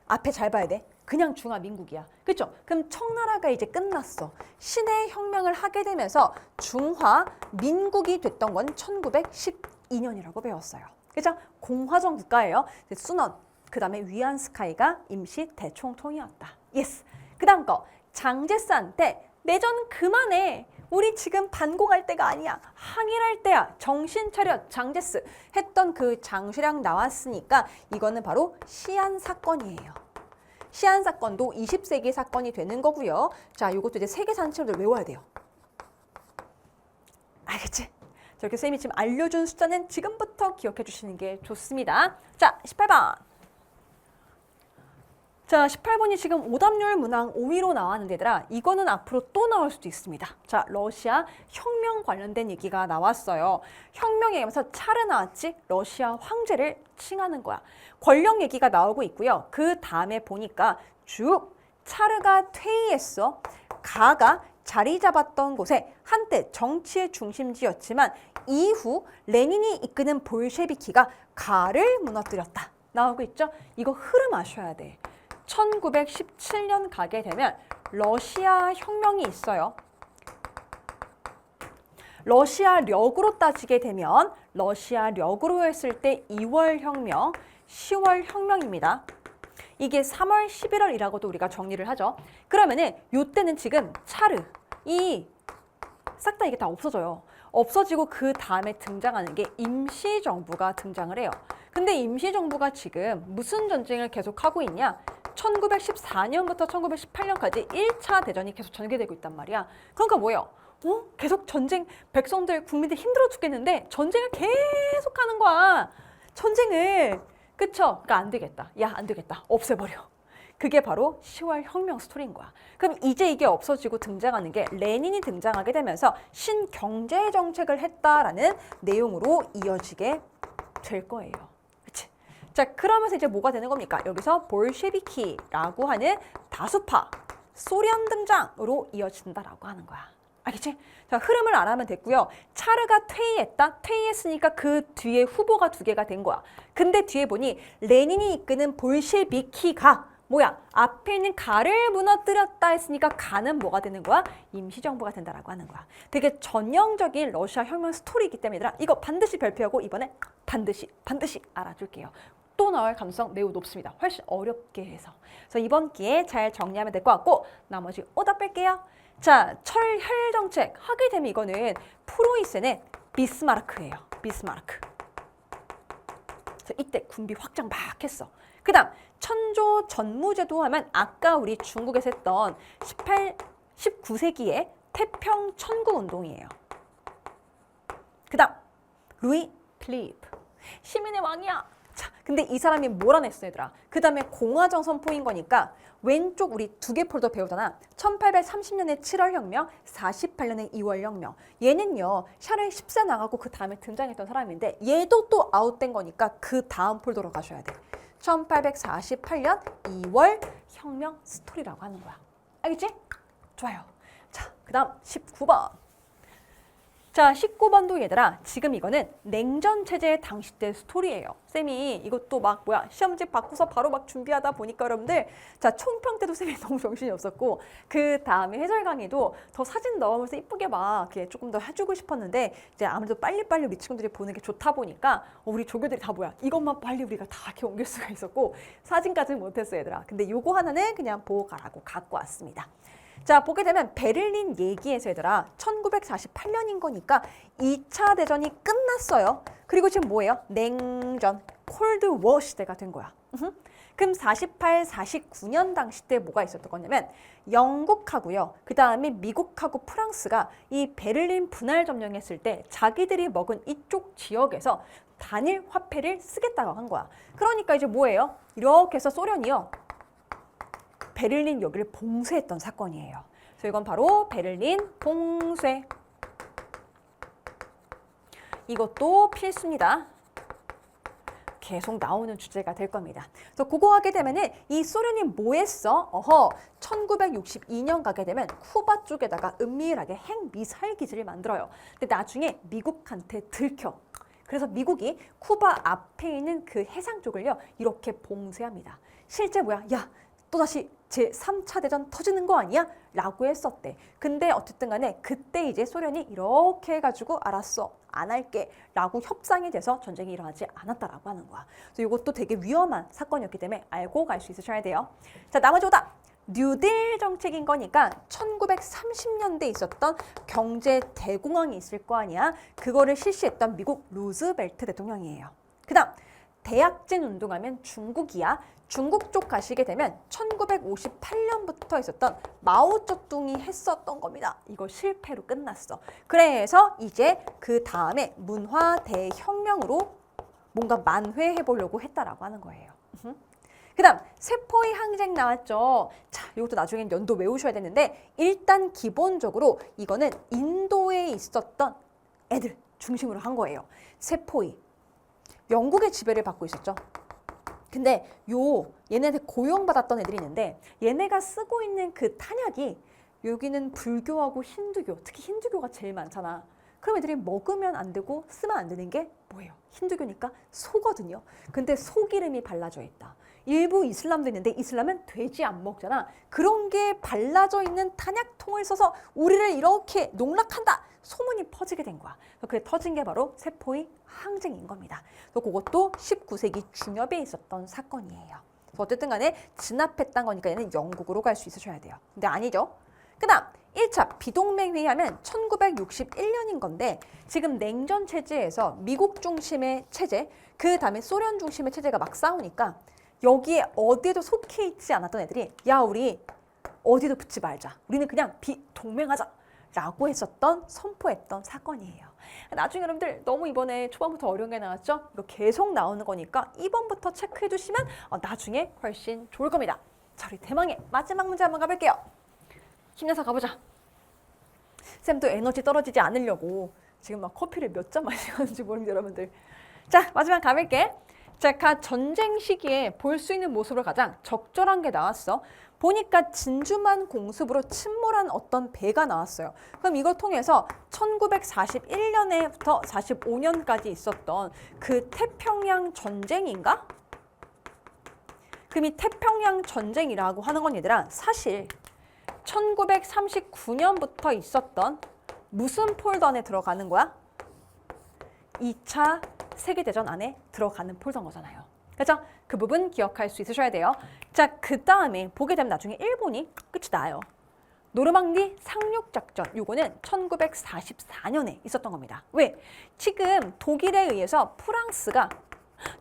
앞에 잘 봐야 돼. 그냥 중화민국이야. 그렇죠? 그럼 청나라가 이제 끝났어. 신의 혁명을 하게 되면서 중화민국이 됐던 건 1912년이라고 배웠어요. 그죠? 공화정 국가예요. 순원, 그 다음에 위안스카이가 임시 대총통이었다. 예스. 그 다음 거 장제스한 때 내전 그만해. 우리 지금 반공할 때가 아니야. 항일할 때야. 정신 차려. 장제스 했던 그 장수량 나왔으니까 이거는 바로 시안 사건이에요. 시안 사건도 20세기 사건이 되는 거고요. 자, 이것도 이제 세계 산체들 외워야 돼요. 알겠지? 저렇게 쌤이 지금 알려준 숫자는 지금부터 기억해 주시는 게 좋습니다. 자, 18번. 자, 18번이 지금 오답률 문항 5위로 나왔는데 얘들아, 이거는 앞으로 또 나올 수도 있습니다. 자, 러시아 혁명 관련된 얘기가 나왔어요. 혁명에 의해서 차르 나왔지? 러시아 황제를 칭하는 거야. 권력 얘기가 나오고 있고요. 그 다음에 보니까 쭉 차르가 퇴위했어. 가가 자리 잡았던 곳에 한때 정치의 중심지였지만 이후 레닌이 이끄는 볼셰비키가 가를 무너뜨렸다. 나오고 있죠? 이거 흐름 아셔야 돼. 1917년 가게 되면 러시아 혁명이 있어요. 러시아력으로 따지게 되면 러시아력으로 했을 때 2월 혁명, 10월 혁명입니다. 이게 3월, 11월이라고도 우리가 정리를 하죠. 그러면은 요때는 지금 차르, 싹 다 이게 다 없어져요. 없어지고 그 다음에 등장하는 게 임시정부가 등장을 해요. 근데 임시정부가 지금 무슨 전쟁을 계속하고 있냐? 1914년부터 1918년까지 1차 대전이 계속 전개되고 있단 말이야. 그러니까 뭐예요? 계속 전쟁, 백성들, 국민들 힘들어 죽겠는데 전쟁을 계속하는 거야. 전쟁을. 그쵸? 그러니까 안 되겠다. 야, 안 되겠다. 없애버려. 그게 바로 10월 혁명 스토리인 거야. 그럼 이제 이게 없어지고 등장하는 게 레닌이 등장하게 되면서 신경제 정책을 했다라는 내용으로 이어지게 될 거예요. 그치? 자, 그러면서 이제 뭐가 되는 겁니까? 여기서 볼셰비키라고 하는 다수파, 소련 등장으로 이어진다라고 하는 거야. 알겠지? 자, 흐름을 알아면 됐고요. 차르가 퇴위했다? 퇴위했으니까 그 뒤에 후보가 2개가 된 거야. 근데 뒤에 보니 레닌이 이끄는 볼셰비키가 뭐야? 앞에 있는 가를 무너뜨렸다 했으니까 가는 뭐가 되는 거야? 임시정부가 된다라고 하는 거야. 되게 전형적인 러시아 혁명 스토리이기 때문에 얘들아, 이거 반드시 발표하고 이번에 반드시 알아줄게요. 또 나올 가능성 매우 높습니다. 훨씬 어렵게 해서. 그래서 이번 기회에 잘 정리하면 될 것 같고 나머지 오답 뺄게요. 자, 철혈 정책 하게 되면 이거는 프로이센의 비스마르크예요. 비스마르크. 그래서 이때 군비 확장 막 했어. 그 다음 천조 전무제도 하면 아까 우리 중국에서 했던 19세기의 태평 천국 운동이에요. 그 다음 루이 필리프 시민의 왕이야. 자, 근데 이 사람이 몰아냈어 얘들아. 그 다음에 공화정 선포인 거니까 왼쪽 우리 2개 폴더 배우잖아. 1830년의 7월 혁명, 48년의 2월 혁명. 얘는요 샤를 10세 나가고 그 다음에 등장했던 사람인데 얘도 또 아웃된 거니까 그 다음 폴더로 가셔야 돼. 1848년 2월 혁명 스토리라고 하는 거야. 알겠지? 좋아요. 자, 그 다음 19번. 자, 19번도 얘들아, 지금 이거는 냉전 체제 당시 때 스토리예요. 쌤이 이것도 막 시험지 바꾸서 바로 막 준비하다 보니까 여러분들, 자, 총평 때도 쌤이 너무 정신이 없었고 그 다음에 해설 강의도 더 사진 넣으면서 이쁘게 막 이렇게 조금 더 해주고 싶었는데 이제 아무래도 빨리빨리 우리 친구들이 보는 게 좋다 보니까 우리 조교들이 다 이것만 빨리 우리가 다 이렇게 옮길 수가 있었고 사진까지는 못했어 얘들아. 근데 요거 하나는 그냥 보고 가라고 갖고 왔습니다. 자, 보게 되면 베를린 얘기에서 얘들아 1948년인 거니까 2차 대전이 끝났어요. 그리고 지금 뭐예요? 냉전, 콜드워 시대가 된 거야. 그럼 48, 49년 당시 때 뭐가 있었던 거냐면 영국하고요. 그 다음에 미국하고 프랑스가 이 베를린 분할 점령했을 때 자기들이 먹은 이쪽 지역에서 단일 화폐를 쓰겠다고 한 거야. 그러니까 이제 뭐예요? 이렇게 해서 소련이요. 베를린 여기를 봉쇄했던 사건이에요. 그래서 이건 바로 베를린 봉쇄. 이것도 필수입니다. 계속 나오는 주제가 될 겁니다. 그래서 그거 하게 되면은 이 소련이 뭐 했어? 1962년 가게 되면 쿠바 쪽에다가 은밀하게 핵미사일 기지를 만들어요. 근데 나중에 미국한테 들켜. 그래서 미국이 쿠바 앞에 있는 그 해상 쪽을요 이렇게 봉쇄합니다. 실제 뭐야? 야, 또다시 제3차 대전 터지는 거 아니야? 라고 했었대. 근데 어쨌든 간에 그때 이제 소련이 이렇게 해가지고 알았어, 안 할게 라고 협상이 돼서 전쟁이 일어나지 않았다라고 하는 거야. 그래서 이것도 되게 위험한 사건이었기 때문에 알고 갈 수 있으셔야 돼요. 자, 나머지 오답. 뉴딜 정책인 거니까 1930년대에 있었던 경제 대공황이 있을 거 아니야. 그거를 실시했던 미국 루즈벨트 대통령이에요. 그 다음 대약진 운동하면 중국이야. 중국 쪽 가시게 되면 1958년부터 있었던 마오쩌둥이 했었던 겁니다. 이거 실패로 끝났어. 그래서 이제 그 다음에 문화 대혁명으로 뭔가 만회해 보려고 했다라고 하는 거예요. 그 다음 세포의 항쟁 나왔죠. 자, 이것도 나중에 연도 외우셔야 되는데 일단 기본적으로 이거는 인도에 있었던 애들 중심으로 한 거예요. 세포의 영국의 지배를 받고 있었죠. 근데 얘네한테 고용받았던 애들이 있는데 얘네가 쓰고 있는 그 탄약이 여기는 불교하고 힌두교, 특히 힌두교가 제일 많잖아. 그럼 애들이 먹으면 안 되고 쓰면 안 되는 게 뭐예요? 힌두교니까 소거든요. 근데 소기름이 발라져 있다. 일부 이슬람도 있는데 이슬람은 돼지 안 먹잖아. 그런 게 발라져 있는 탄약통을 써서 우리를 이렇게 농락한다. 소문이 퍼지게 된 거야. 그게 터진 게 바로 세포의 항쟁인 겁니다. 그것도 19세기 중엽에 있었던 사건이에요. 어쨌든 간에 진압했던 거니까 얘는 영국으로 갈 수 있으셔야 돼요. 근데 아니죠. 그 다음 1차 비동맹회의 하면 1961년인 건데 지금 냉전 체제에서 미국 중심의 체제, 그 다음에 소련 중심의 체제가 막 싸우니까 여기에 어디에도 속해 있지 않았던 애들이 야, 우리 어디도 붙지 말자. 우리는 그냥 비동맹하자. 라고 했었던, 선포했던 사건이에요. 나중에 여러분들 너무 이번에 초반부터 어려운 게 나왔죠? 이거 계속 나오는 거니까 2번부터 체크해 두시면 나중에 훨씬 좋을 겁니다. 자, 우리 대망의 마지막 문제 한번 가볼게요. 힘내서 가보자. 쌤도 에너지 떨어지지 않으려고 지금 막 커피를 몇 잔 마시는지 모릅니다, 여러분들. 자, 마지막 가볼게. 자, 전쟁 시기에 볼 수 있는 모습으로 가장 적절한 게 나왔어. 보니까 진주만 공습으로 침몰한 어떤 배가 나왔어요. 그럼 이걸 통해서 1941년에부터 45년까지 있었던 그 태평양 전쟁인가? 그럼 이 태평양 전쟁이라고 하는 건 얘들아 사실 1939년부터 있었던 무슨 폴더 안에 들어가는 거야? 2차 세계대전 안에 들어가는 폴더인 거잖아요. 그렇죠? 그 부분 기억할 수 있으셔야 돼요. 자, 그 다음에 보게 되면 나중에 일본이 끝이 나요. 노르망디 상륙작전, 요거는 1944년에 있었던 겁니다. 왜? 지금 독일에 의해서 프랑스가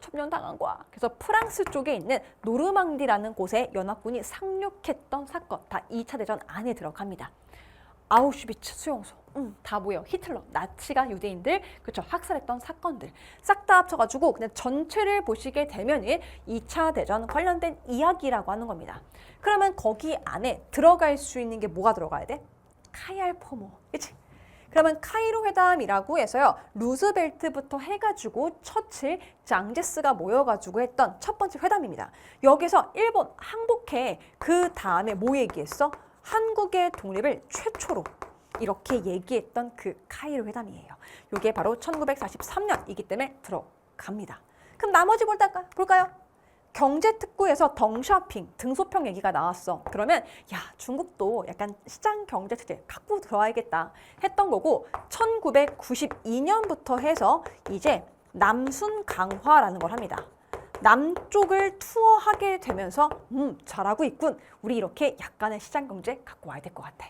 점령당한 거야. 그래서 프랑스 쪽에 있는 노르망디라는 곳에 연합군이 상륙했던 사건, 다 2차 대전 안에 들어갑니다. 아우슈비츠 수용소, 다 뭐예요? 히틀러, 나치가 유대인들 그쵸 학살했던 사건들 싹 다 합쳐가지고 그냥 전체를 보시게 되면은 2차 대전 관련된 이야기라고 하는 겁니다. 그러면 거기 안에 들어갈 수 있는 게 뭐가 들어가야 돼? 카이알 포모, 그치? 그러면 카이로 회담이라고 해서요 루즈벨트부터 해가지고 처칠, 장제스가 모여가지고 했던 첫 번째 회담입니다. 여기서 일본 항복해. 그 다음에 뭐 얘기했어? 한국의 독립을 최초로 이렇게 얘기했던 그 카이로 회담이에요. 이게 바로 1943년이기 때문에 들어갑니다. 그럼 나머지 볼까요? 경제특구에서 덩샤핑, 등소평 얘기가 나왔어. 그러면 야, 중국도 약간 시장 경제 체제 갖고 들어와야겠다 했던 거고 1992년부터 해서 이제 남순 강화라는 걸 합니다. 남쪽을 투어하게 되면서 잘하고 있군. 우리 이렇게 약간의 시장 경제 갖고 와야 될 것 같아.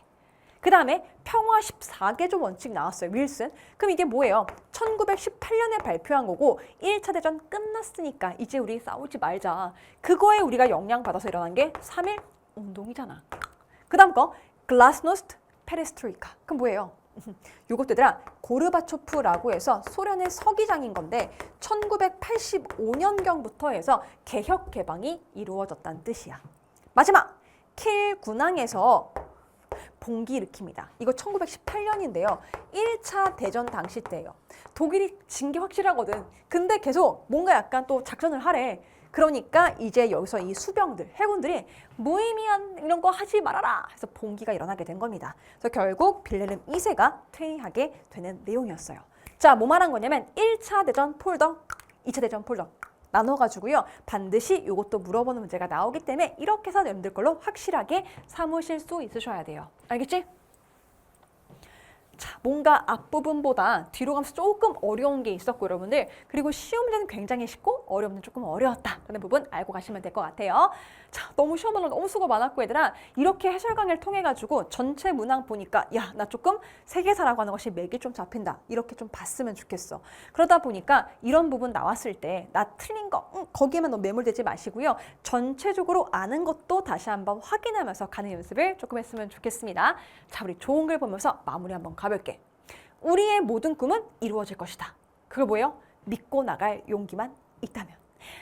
그 다음에 평화 14개조 원칙 나왔어요. 윌슨. 그럼 이게 뭐예요? 1918년에 발표한 거고 1차 대전 끝났으니까 이제 우리 싸우지 말자. 그거에 우리가 영향받아서 일어난 게 3.1 운동이잖아. 그 다음 거 글라스노스트 페레스트로이카. 그럼 뭐예요? 요것도 얘들아 고르바초프라고 해서 소련의 서기장인 건데 1985년경부터 해서 개혁 개방이 이루어졌다는 뜻이야. 마지막 킬 군항에서 봉기 일으킵니다. 이거 1918년인데요. 1차 대전 당시 때예요. 독일이 진 게 확실하거든. 근데 계속 뭔가 약간 또 작전을 하래. 그러니까 이제 여기서 이 수병들, 해군들이 무의미한 이런 거 하지 말아라 해서 봉기가 일어나게 된 겁니다. 그래서 결국 빌헬름 2세가 퇴위하게 되는 내용이었어요. 자, 뭐 말한 거냐면 1차 대전 폴더, 2차 대전 폴더 나눠가지고요. 반드시 이것도 물어보는 문제가 나오기 때문에 이렇게 해서 여러분들 걸로 확실하게 삼으실 수 있으셔야 돼요. 알겠지? 자, 뭔가 앞부분보다 뒤로 가면서 조금 어려운 게 있었고 여러분들, 그리고 쉬운 문제는 굉장히 쉽고 어려운 문제는 조금 어려웠다라는 부분 알고 가시면 될 것 같아요. 자, 너무 쉬운 문제 너무 수고 많았고 얘들아, 이렇게 해설 강의를 통해 가지고 전체 문항 보니까 야, 나 조금 세계사라고 하는 것이 맥이 좀 잡힌다, 이렇게 좀 봤으면 좋겠어. 그러다 보니까 이런 부분 나왔을 때 나 틀린 거 거기에만 너무 매몰되지 마시고요. 전체적으로 아는 것도 다시 한번 확인하면서 가는 연습을 조금 했으면 좋겠습니다. 자, 우리 좋은 글 보면서 마무리 한번 가볼게. 우리의 모든 꿈은 이루어질 것이다. 그걸 뭐예요? 믿고 나갈 용기만 있다면.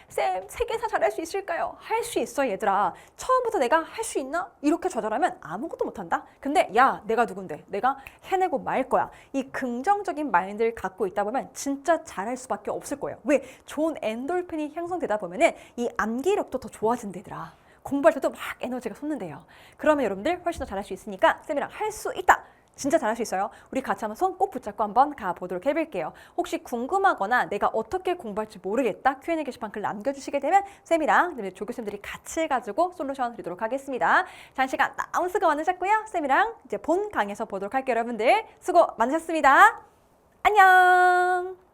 쌤, 세계사 잘할 수 있을까요? 할 수 있어 얘들아. 처음부터 내가 할 수 있나? 이렇게 좌절하면 아무것도 못한다. 근데 야, 내가 누군데? 내가 해내고 말 거야. 이 긍정적인 마인드를 갖고 있다 보면 진짜 잘할 수밖에 없을 거예요. 왜? 좋은 엔돌핀이 형성되다 보면은 이 암기력도 더 좋아진다 얘들아. 공부할 때도 막 에너지가 솟는데요. 그러면 여러분들 훨씬 더 잘할 수 있으니까 쌤이랑 할 수 있다. 진짜 잘할 수 있어요. 우리 같이 한번 손 꼭 붙잡고 한번 가보도록 해볼게요. 혹시 궁금하거나 내가 어떻게 공부할지 모르겠다, Q&A 게시판 글 남겨주시게 되면 쌤이랑 조교쌤들이 같이 해가지고 솔루션 드리도록 하겠습니다. 자, 시간 너무 수고 많으셨고요. 쌤이랑 이제 본 강의에서 보도록 할게요. 여러분들 수고 많으셨습니다. 안녕.